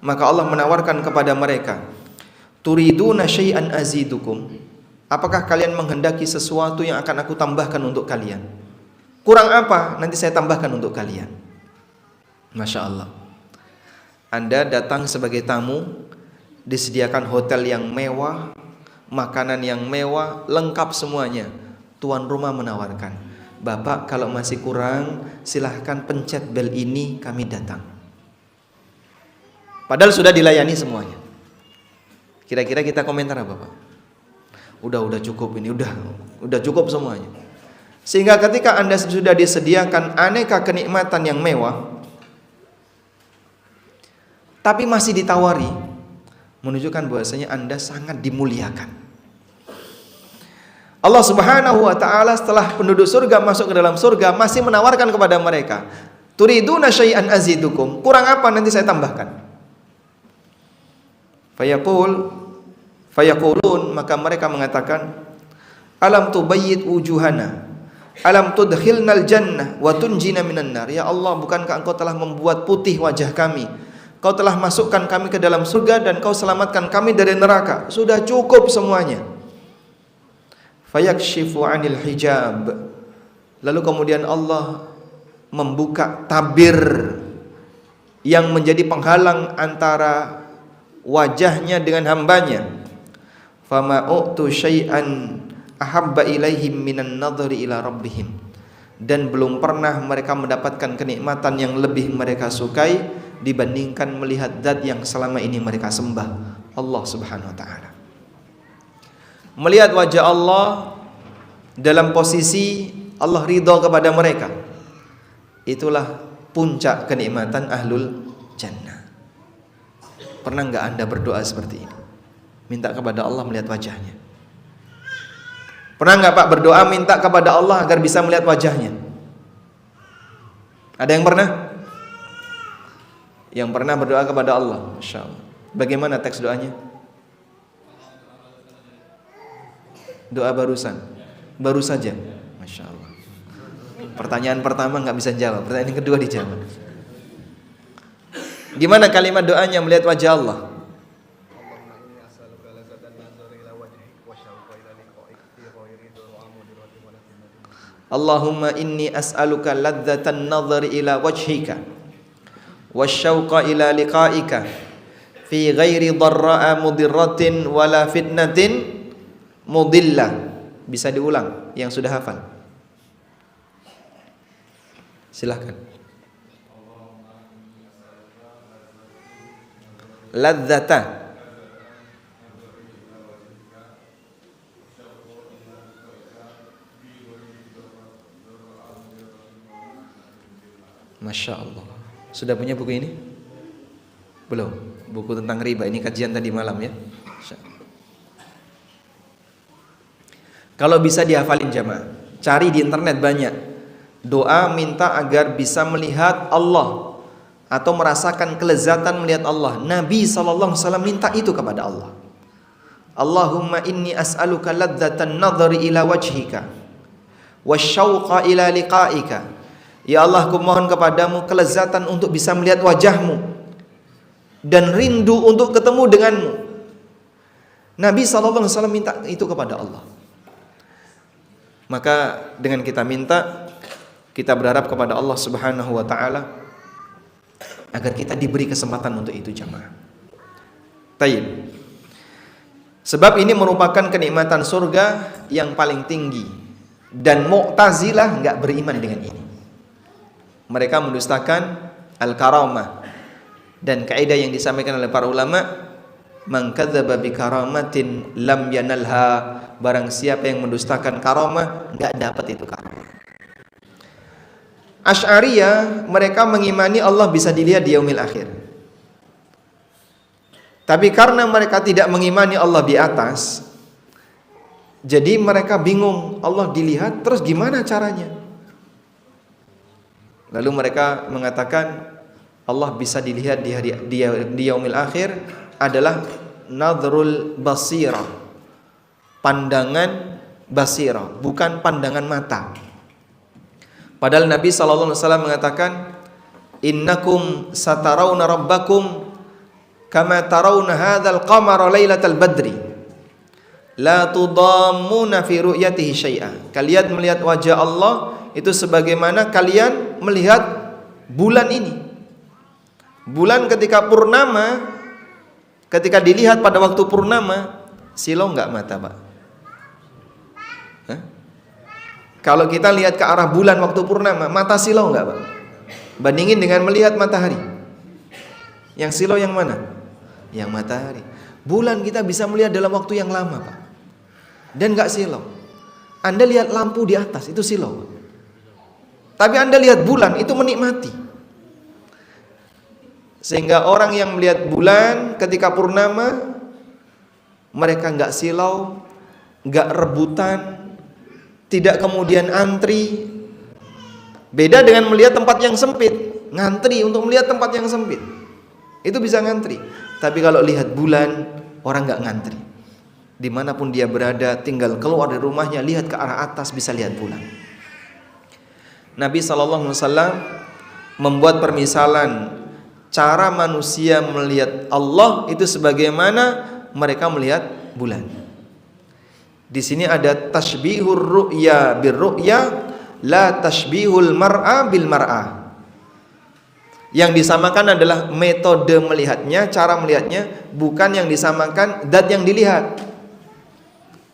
maka Allah menawarkan kepada mereka, turiduna syai'an azidukum. Apakah kalian menghendaki sesuatu yang akan aku tambahkan untuk kalian? Kurang apa? Nanti saya tambahkan untuk kalian. Masya Allah. Anda datang sebagai tamu, disediakan hotel yang mewah, makanan yang mewah, lengkap semuanya. Tuan rumah menawarkan, Bapak kalau masih kurang, silahkan pencet bel ini, kami datang. Padahal sudah dilayani semuanya. Kira-kira kita komentar apa, Pak? Udah cukup ini, udah cukup semuanya. Sehingga ketika Anda sudah disediakan aneka kenikmatan yang mewah, tapi masih ditawari, menunjukkan bahwasanya Anda sangat dimuliakan. Allah Subhanahu wa taala setelah penduduk surga masuk ke dalam surga masih menawarkan kepada mereka, turiduna syai'an azidukum. Kurang apa nanti saya tambahkan. Fayaqulun, maka mereka mengatakan, alam tubayyit wujuhana, alam tudkhilnal jannah wa tunjina minan nar. Ya Allah, bukankah engkau telah membuat putih wajah kami, Kau telah masukkan kami ke dalam surga dan kau selamatkan kami dari neraka. Sudah cukup semuanya. Fayakshifu 'anil hijab. Lalu kemudian Allah membuka tabir yang menjadi penghalang antara wajahnya dengan hambanya. Fama u'tu syai'an ahabba ilaihim minan nadhri ila rabbihim. Dan belum pernah mereka mendapatkan kenikmatan yang lebih mereka sukai dibandingkan melihat zat yang selama ini mereka sembah, Allah Subhanahu wa taala. Melihat wajah Allah dalam posisi Allah ridha kepada mereka, itulah puncak kenikmatan ahlul jannah. Pernah enggak Anda berdoa seperti ini? Minta kepada Allah melihat wajahnya. Pernah enggak Pak berdoa minta kepada Allah agar bisa melihat wajahnya? Ada yang pernah? Yang pernah berdoa kepada Allah? Masya Allah. Bagaimana teks doanya? Doa barusan, baru saja. Masya Allah. Pertanyaan pertama nggak bisa jawab, pertanyaan kedua dijawab. Gimana kalimat doanya melihat wajah Allah? Allahumma inni as'aluka ladzatan nadhari ila wajhika wasyauqa ila liqa'ika fi ghairi dharra'a mudirratin wala fitnatin mudillah. Bisa diulang yang sudah hafal. Silahkan. Ladzata. Masya Allah. Sudah punya buku ini? Belum. Buku tentang riba. Ini kajian tadi malam ya. Kalau bisa dihafalin jamaah. Cari di internet banyak. Doa minta agar bisa melihat Allah atau merasakan kelezatan melihat Allah. Nabi SAW minta itu kepada Allah. Allahumma inni as'aluka ladzatan nadhari ila wajhika wasyauqa ila liqa'ika. Ya Allah, aku mohon kepadamu kelezatan untuk bisa melihat wajahmu dan rindu untuk ketemu denganmu. Nabi SAW minta itu kepada Allah. Maka dengan kita minta, kita berharap kepada Allah Subhanahu wa taala agar kita diberi kesempatan untuk itu jamaah. Tayyib. Sebab ini merupakan kenikmatan surga yang paling tinggi dan Mu'tazilah enggak beriman dengan ini. Mereka mendustakan al-karamah dan kaidah yang disampaikan oleh para ulama, man kadzdzaba bi karamatin lam yanalha. Barang siapa yang mendustakan karamah enggak dapat itu karamah. Asy'ariyah mereka mengimani Allah bisa dilihat di yaumil akhir. Tapi karena mereka tidak mengimani Allah di atas, jadi mereka bingung, Allah dilihat terus gimana caranya? Lalu mereka mengatakan Allah bisa dilihat di yaumil akhir adalah nadhrul basirah, pandangan basirah, bukan pandangan mata. Padahal Nabi SAW mengatakan, innakum satarawna rabbakum kama tarawna hadzal qamara lailatal badri la tudammuna fi ru'yatihi syai'a. Kalian melihat wajah Allah itu sebagaimana kalian melihat bulan ini. Bulan ketika purnama, ketika dilihat pada waktu purnama, silau enggak mata, Pak? Hah? Kalau kita lihat ke arah bulan waktu purnama, mata silau enggak, Pak? Bandingin dengan melihat matahari. Yang silau yang mana? Yang matahari. Bulan kita bisa melihat dalam waktu yang lama, Pak. Dan enggak silau. Anda lihat lampu di atas, itu silau, Pak. Tapi Anda lihat bulan, itu menikmati. Sehingga orang yang melihat bulan ketika purnama, mereka enggak silau, enggak rebutan, tidak kemudian antri. Beda dengan melihat tempat yang sempit, ngantri untuk melihat tempat yang sempit. Itu bisa ngantri. Tapi kalau lihat bulan, orang enggak ngantri. Dimanapun dia berada, tinggal keluar dari rumahnya, lihat ke arah atas, bisa lihat bulan. Nabi SAW membuat permisalan cara manusia melihat Allah itu sebagaimana mereka melihat bulan. Di sini ada tashbihur ru'ya bir ru'ya, la tashbihul mar'a bil mar'a. Yang disamakan adalah metode melihatnya, cara melihatnya, bukan yang disamakan zat yang dilihat.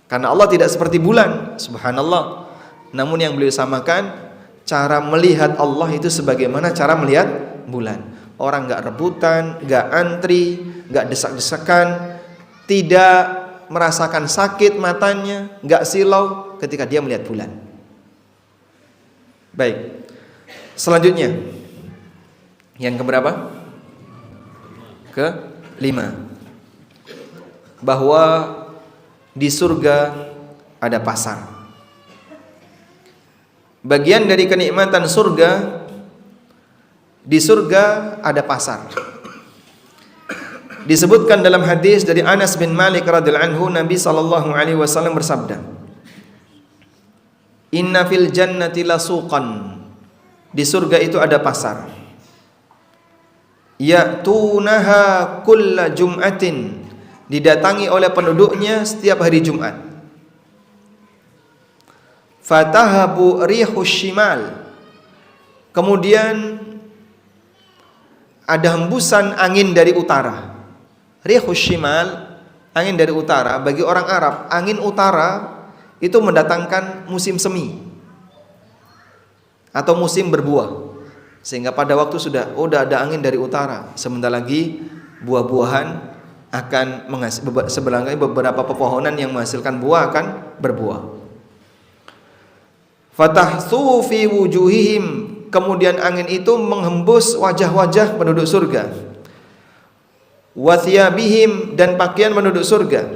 Karena Allah tidak seperti bulan, subhanallah. Namun yang beliau samakan cara melihat Allah itu sebagaimana cara melihat bulan. Orang gak rebutan, gak antri, gak desak-desakan, tidak merasakan sakit matanya, gak silau ketika dia melihat bulan. Baik, selanjutnya yang keberapa? Kelima, bahwa di surga ada pasar. Bagian dari kenikmatan surga, di surga ada pasar. Disebutkan dalam hadis dari Anas bin Malik radhiyallahu anhu, Nabi sallallahu alaihi wasallam bersabda, "Inna fil jannati lasuqan." Di surga itu ada pasar. Ya'tunaha kulla jum'atin. Didatangi oleh penduduknya setiap hari Jumat. Fatahabu rihus shimal. Kemudian ada hembusan angin dari utara. Rihus shimal, angin dari utara. Bagi orang Arab, angin utara itu mendatangkan musim semi atau musim berbuah. Sehingga pada waktu sudah ada angin dari utara, sebentar lagi buah-buahan akan menghasilkan, beberapa pepohonan yang menghasilkan buah akan berbuah. Fatahsu fi wujuhihim, kemudian angin itu menghembus wajah-wajah penduduk surga. Wa thiyabihim, dan pakaian penduduk surga.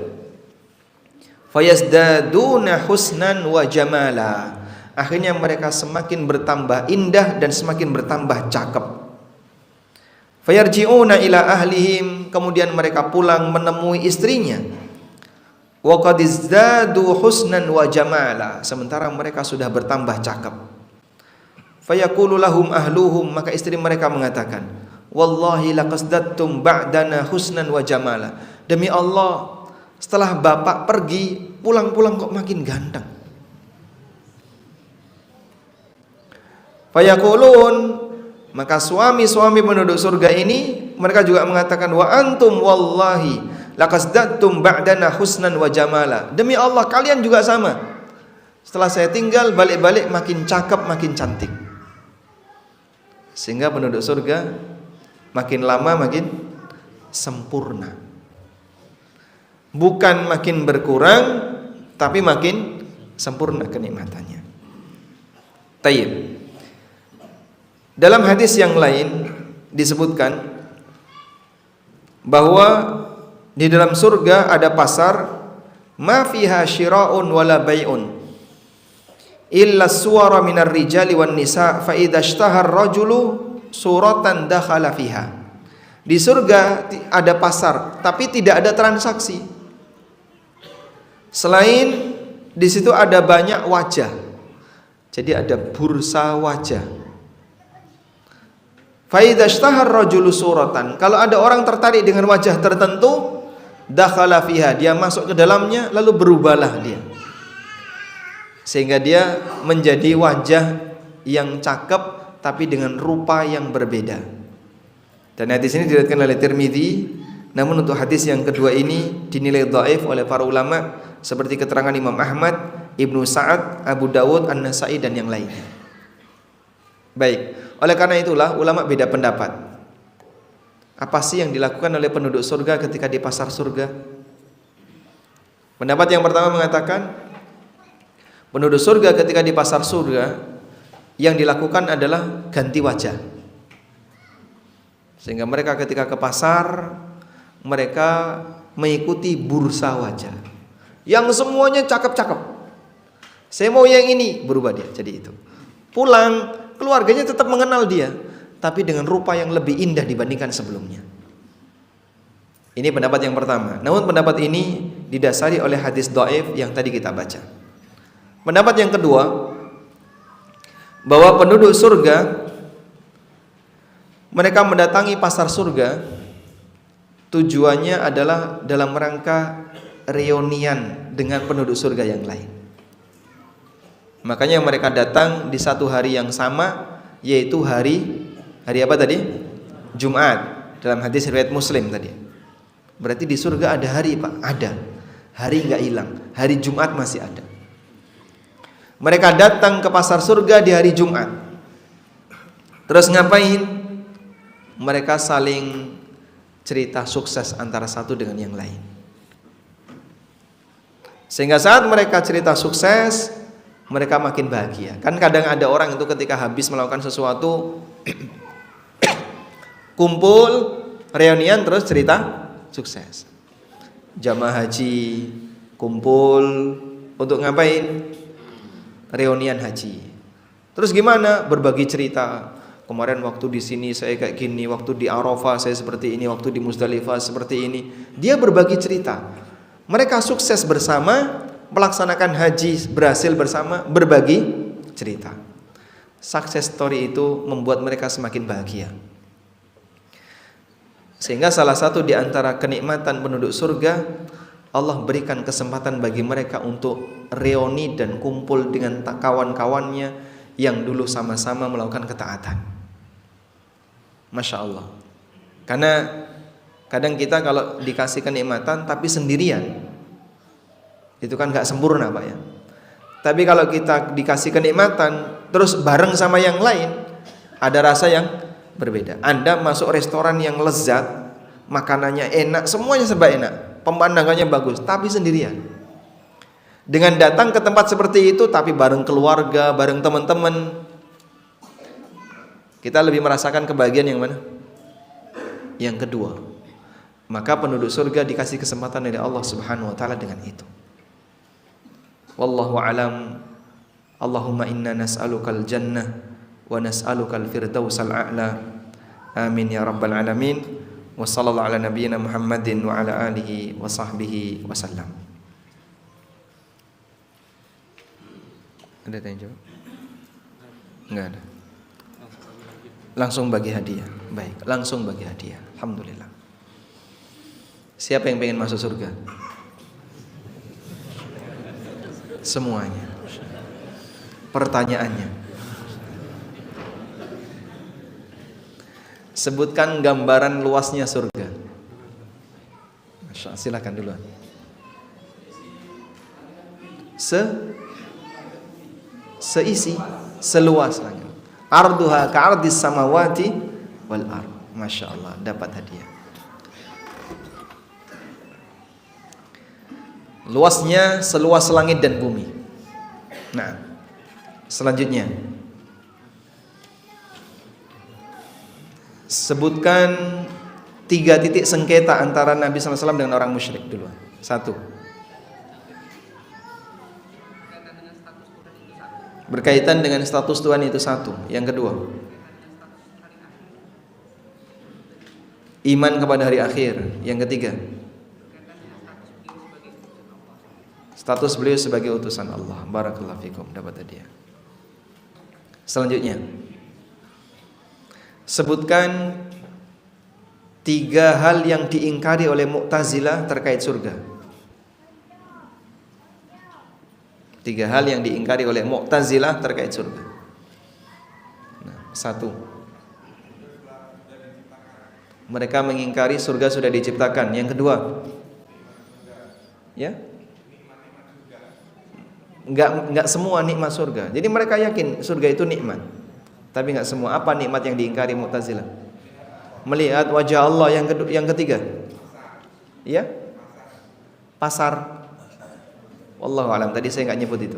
Fayazdaduna husnan wa jamala, akhirnya mereka semakin bertambah indah dan semakin bertambah cakep. Fayarji'una ila ahlihim, kemudian mereka pulang menemui istrinya. Wa qad izdadu husnan wa jamala, sementara mereka sudah bertambah cakep. Fayaqulu lahum ahluhum, maka istri mereka mengatakan, wallahi laqasdattum ba'dana husnan wa jamala. Demi Allah, setelah bapak pergi, pulang-pulang kok makin ganteng. Fayaqulun, maka suami-suami penduduk surga ini mereka juga mengatakan, wa antum wallahi laqasdattum ba'dana husnan wa jamala. Demi Allah, kalian juga sama. Setelah saya tinggal, balik-balik makin cakep, makin cantik. Sehingga penduduk surga makin lama makin sempurna. Bukan makin berkurang, tapi makin sempurna kenikmatannya. Tayyib. Dalam hadis yang lain disebutkan bahwa di dalam surga ada pasar, ma fiha syira'un wala bai'un illa suwara minar rijali wan nisa fa idza ishtahar rajulu suratan dakhala fiha. Di surga ada pasar, tapi tidak ada transaksi. Selain di situ ada banyak wajah. Jadi ada bursa wajah. Faidza ishtahar rajulu suratan, kalau ada orang tertarik dengan wajah tertentu, dakhala fiha, dia masuk ke dalamnya, lalu berubahlah dia, sehingga dia menjadi wajah yang cakep tapi dengan rupa yang berbeda. Dan hadis ini diriwayatkan oleh Tirmidzi, namun untuk hadis yang kedua ini dinilai dhaif oleh para ulama seperti keterangan Imam Ahmad, Ibnu Sa'ad, Abu Dawud, An-Nasa'i dan yang lainnya. Baik, oleh karena itulah ulama beda pendapat. Apa sih yang dilakukan oleh penduduk surga ketika di pasar surga? Pendapat yang pertama mengatakan, penduduk surga ketika di pasar surga yang dilakukan adalah ganti wajah. Sehingga mereka ketika ke pasar, mereka mengikuti bursa wajah yang semuanya cakep-cakep. Saya mau yang ini, berubah dia jadi itu. Pulang, keluarganya tetap mengenal dia, tapi dengan rupa yang lebih indah dibandingkan sebelumnya. Ini pendapat yang pertama. Namun pendapat ini didasari oleh hadis dhaif yang tadi kita baca. Pendapat yang kedua, bahwa penduduk surga Mereka mendatangi pasar surga, tujuannya adalah dalam rangka reunian dengan penduduk surga yang lain. Makanya mereka datang di satu hari yang sama, yaitu hari apa tadi? Jumat. Dalam hadis riwayat Muslim tadi. Berarti di surga ada hari, Pak, ada. Hari nggak hilang, hari Jumat masih ada. Mereka datang ke pasar surga di hari Jumat. Terus ngapain? Mereka saling cerita sukses antara satu dengan yang lain. Sehingga saat mereka cerita sukses, mereka makin bahagia. Kan kadang ada orang itu ketika habis melakukan sesuatu kumpul, reunian, terus cerita sukses. Jamaah haji kumpul untuk ngapain? Reunian haji. Terus gimana? Berbagi cerita. Kemarin waktu di sini saya kayak gini, waktu di Arafah saya seperti ini, waktu di Muzdalifah seperti ini. Dia berbagi cerita. Mereka sukses bersama, melaksanakan haji berhasil bersama, berbagi cerita. Success story itu membuat mereka semakin bahagia. Sehingga salah satu di antara kenikmatan penduduk surga, Allah berikan kesempatan bagi mereka untuk reuni dan kumpul dengan kawan-kawannya yang dulu sama-sama melakukan ketaatan. Masya Allah. Karena kadang kita kalau dikasih kenikmatan tapi sendirian, itu kan gak sempurna, Pak, ya. Tapi kalau kita dikasih kenikmatan terus bareng sama yang lain, ada rasa yang berbeda. Anda masuk restoran yang lezat, makanannya enak, semuanya serba enak, pemandangannya bagus, tapi sendirian. Dengan datang ke tempat seperti itu tapi bareng keluarga, bareng teman-teman, kita lebih merasakan kebahagiaan yang mana? Yang kedua. Maka penduduk surga dikasih kesempatan dari Allah Subhanahu wa taala dengan itu. Wallahu alam. Allahumma inna nas'alukal jannah wa nas'alukal firdausal a'la. Amin ya rabbal alamin. Wa sallallahu ala nabiyyina Muhammadin wa ala alihi wa sahbihi wasallam. Ada tanya jawab? Enggak ada. Langsung bagi hadiah. Baik, langsung bagi hadiah. Alhamdulillah. Siapa yang pengen masuk surga? Semuanya. Pertanyaannya, sebutkan gambaran luasnya surga. Masya Allah, silakan duluan. Seisi, seluas langit. Arduha ka'ardis samawati wal ard. Masya Allah, dapat hadiah. Luasnya seluas langit dan bumi. Nah, selanjutnya sebutkan 3 titik sengketa antara Nabi SAW dengan orang musyrik dulu. 1. Berkaitan dengan status Tuhan itu 1. Yang kedua, iman kepada hari akhir. Yang ketiga, status beliau sebagai utusan Allah. Barakallahu fikum, dapat hadiah. Selanjutnya, sebutkan 3 hal yang diingkari oleh Mu'tazilah terkait surga. 3 hal yang diingkari oleh Mu'tazilah terkait surga. Nah, 1. Mereka mengingkari surga sudah diciptakan. Yang kedua, ya, enggak semua nikmat surga. Jadi mereka yakin surga itu nikmat, tapi enggak semua. Apa nikmat yang diingkari Mu'tazilah? Melihat wajah Allah. Yang ketiga, ya, pasar. Wallahu alam, tadi saya enggak nyebut itu.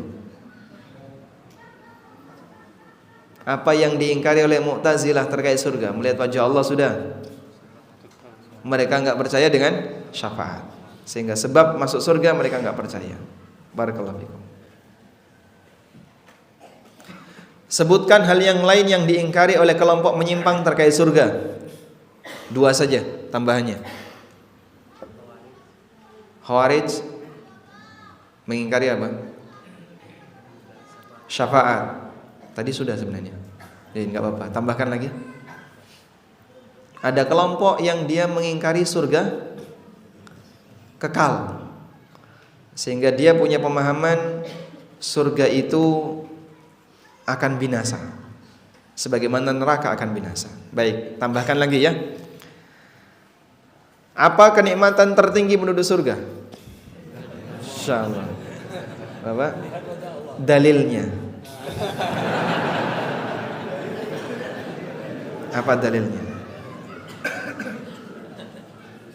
Apa yang diingkari oleh Mu'tazilah terkait surga? Melihat wajah Allah sudah. Mereka enggak percaya dengan syafaat, sehingga sebab masuk surga mereka enggak percaya. Barakallahu fikum. Sebutkan hal yang lain yang diingkari oleh kelompok menyimpang terkait surga. 2 saja tambahannya. Khawarij mengingkari apa? Syafaat. Tadi sudah sebenarnya. Jadi enggak apa-apa, tambahkan lagi. Ada kelompok yang dia mengingkari surga kekal, sehingga dia punya pemahaman surga itu akan binasa, sebagaimana neraka akan binasa. Baik, tambahkan lagi ya. Apa kenikmatan tertinggi penduduk surga? Insyaallah. Bapak, dalilnya. Apa dalilnya?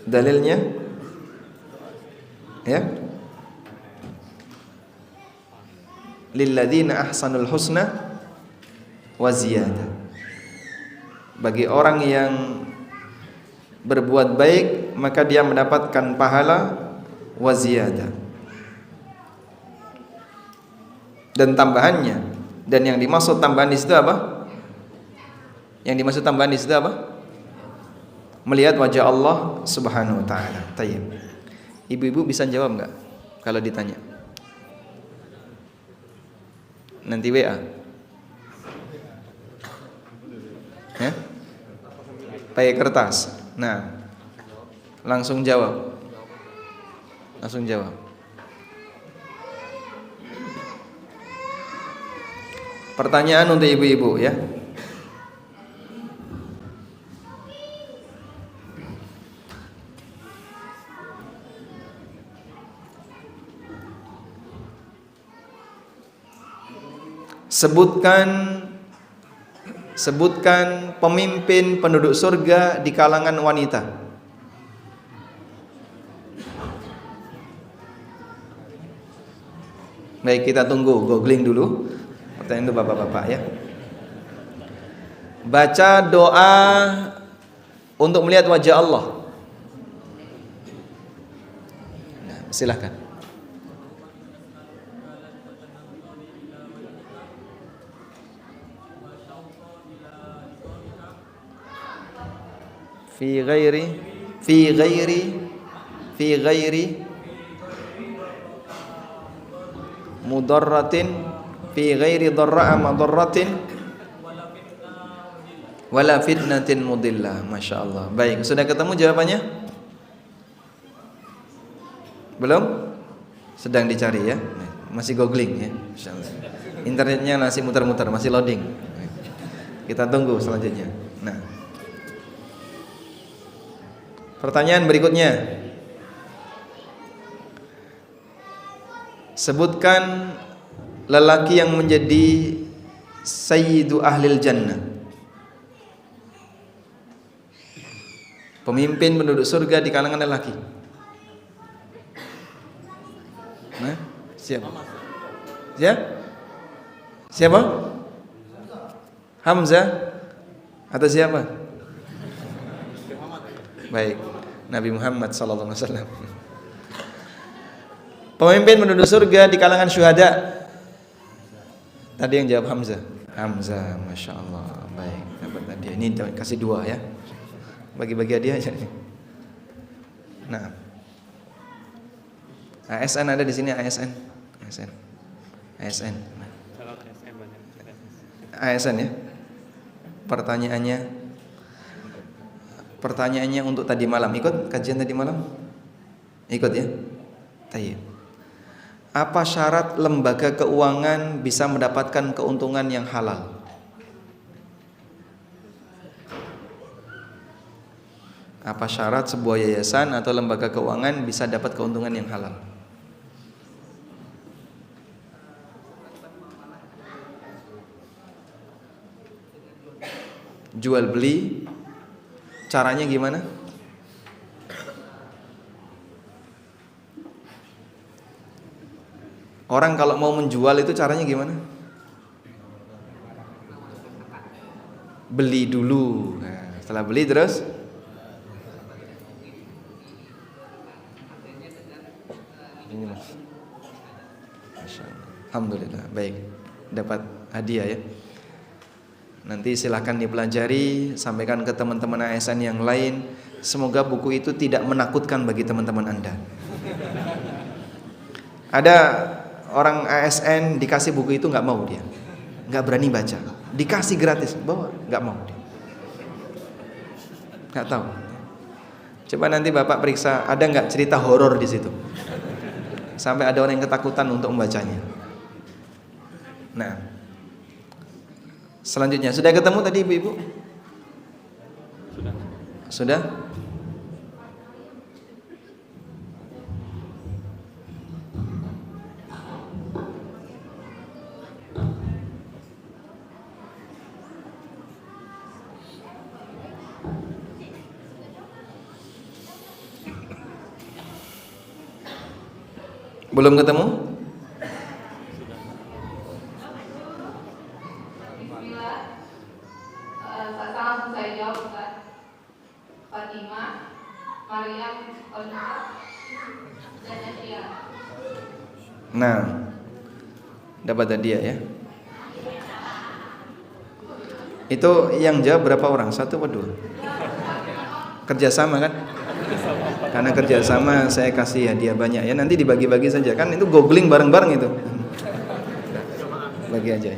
Dalilnya? Ya. Lilladzina ahsanul husna wa ziyadah. Bagi orang yang berbuat baik maka dia mendapatkan pahala wa ziyadah. Dan tambahannya, dan yang dimaksud tambahan di situ apa? Yang dimaksud tambahan di situ apa? Melihat wajah Allah Subhanahu wa taala. Tayyib. Ibu-ibu bisa jawab enggak kalau ditanya? Nanti WA. Ya? Pakai kertas. Nah, langsung jawab. Langsung jawab. Pertanyaan untuk ibu-ibu ya. Sebutkan pemimpin penduduk surga di kalangan wanita. Baik, kita tunggu googling dulu. Pertanyaan itu bapak-bapak ya. Baca doa untuk melihat wajah Allah. Nah, silahkan. Fi ghairi mudarratin, fi ghairi dharra'a madarratin wala fitnatin mudillah. Masya Allah. Baik, sudah ketemu jawabannya? Belum? Sedang dicari ya. Masih googling ya. Masya Allah. Internetnya masih muter-muter, masih loading. Kita tunggu selanjutnya. Nah, pertanyaan berikutnya. Sebutkan lelaki yang menjadi sayyidu ahlil jannah. Pemimpin penduduk surga di kalangan lelaki. Nah, siapa? Siapa? Hamzah atau siapa? Baik, Nabi Muhammad sallallahu alaihi wasallam. Pemimpin penduduk surga di kalangan syuhada. Tadi yang jawab Hamzah. Hamzah, Masya Allah. Baik, dapat hadiah. Ini kasih 2 ya. Bagi-bagi hadiah aja. Nah, ASN ada di sini. ASN ya. Pertanyaannya untuk tadi malam. Ikut kajian tadi malam? Ikut ya. Tayyib. Apa syarat lembaga keuangan bisa mendapatkan keuntungan yang halal? Apa syarat sebuah yayasan atau lembaga keuangan bisa dapat keuntungan yang halal? Jual beli, caranya gimana? Orang kalau mau menjual itu caranya gimana? Beli dulu. Nah, setelah beli terus ini Mas. Masya Allah. Alhamdulillah. Baik, dapat hadiah ya. Nanti silahkan dipelajari, sampaikan ke teman-teman ASN yang lain. Semoga buku itu tidak menakutkan bagi teman-teman Anda. Ada orang ASN dikasih buku itu nggak mau dia, nggak berani baca. Dikasih gratis, bawa, nggak mau dia. Nggak tahu. Coba nanti Bapak periksa ada nggak cerita horor di situ. Sampai ada orang yang ketakutan untuk membacanya. Nah, selanjutnya sudah ketemu tadi ibu-ibu? Sudah? Belum ketemu? Bismillah. Langsung saya jawab, Ustaz. Fatimah, Maryam, Onta, dan Asia. Nah, dapat hadiah ya. Itu yang jawab berapa orang? 1 atau 2? Kerjasama kan? Karena kerjasama saya kasih hadiah banyak ya. Nanti dibagi-bagi saja kan, itu googling bareng-bareng itu. Bagi aja.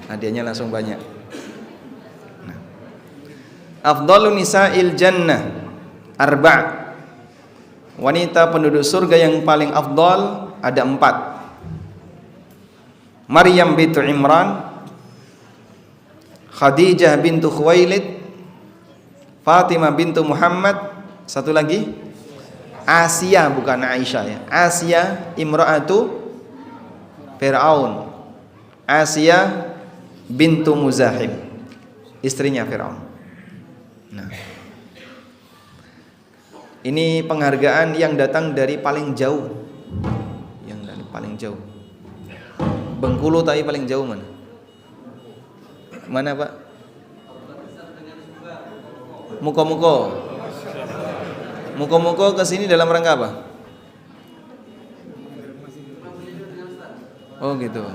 Hadiahnya langsung banyak. Nah. Afdhalun nisa'il jannah arba'. Wanita penduduk surga yang paling afdal ada 4. Maryam bintu Imran, Khadijah bintu Khuwailid, Fatimah bintu Muhammad, satu lagi Asia, bukan Aisyah ya. Asia imra'atu Fir'aun. Asia bintu Muzahim, istrinya Fir'aun. Nah, ini penghargaan yang datang dari paling jauh. Yang dari paling jauh. Bengkulu tapi paling jauh mana? Mana Pak? Muko-muko. Muko-muko kesini dalam rangka apa? Oh gitu.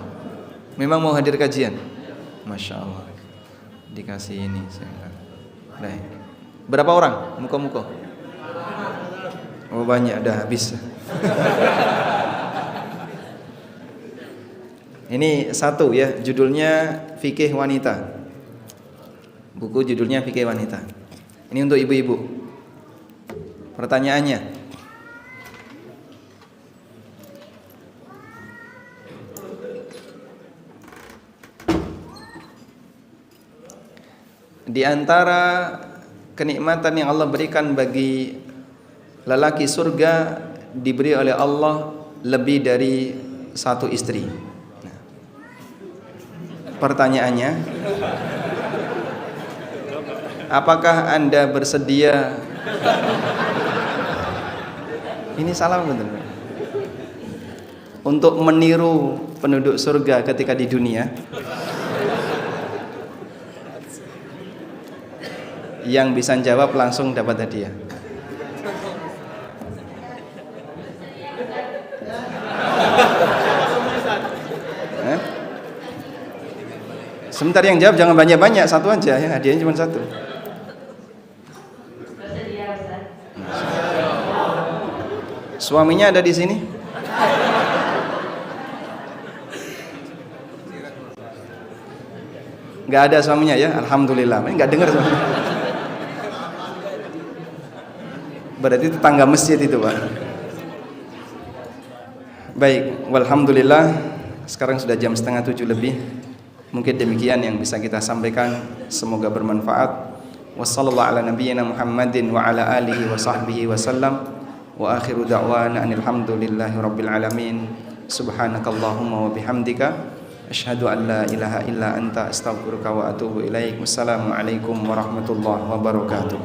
Memang mau hadir kajian? Masya Allah. Dikasih ini. Baik. Berapa orang muko-muko? Oh banyak, dah habis. Ini satu ya, judulnya Fikih Wanita. Buku judulnya Fikih Wanita. Ini untuk ibu-ibu. Pertanyaannya, di antara kenikmatan yang Allah berikan bagi lelaki surga, diberi oleh Allah lebih dari 1 istri. Nah, pertanyaannya, apakah Anda bersedia? Ini salah betul. Untuk meniru penduduk surga ketika di dunia. Yang bisa jawab langsung dapat hadiah. Sebentar, yang jawab jangan banyak-banyak, satu aja ya, hadiahnya cuma 1. Suaminya ada di sini? Gak ada suaminya ya? Alhamdulillah. Gak dengar suaminya. Berarti itu tangga masjid itu Pak. Baik, walhamdulillah. Sekarang sudah jam 6:30 lebih. Mungkin demikian yang bisa kita sampaikan. Semoga bermanfaat. Wassallallahu ala nabiyyina Muhammadin wa ala alihi wa sahbihi wasallam. Wa akhiru da'wana alhamdulillahi rabbil alamin. Subhanakallahumma wa bihamdika asyhadu an la ilaha illa anta astaghfiruka wa atubu ilaik. Wassalamualaikum warahmatullahi wabarakatuh.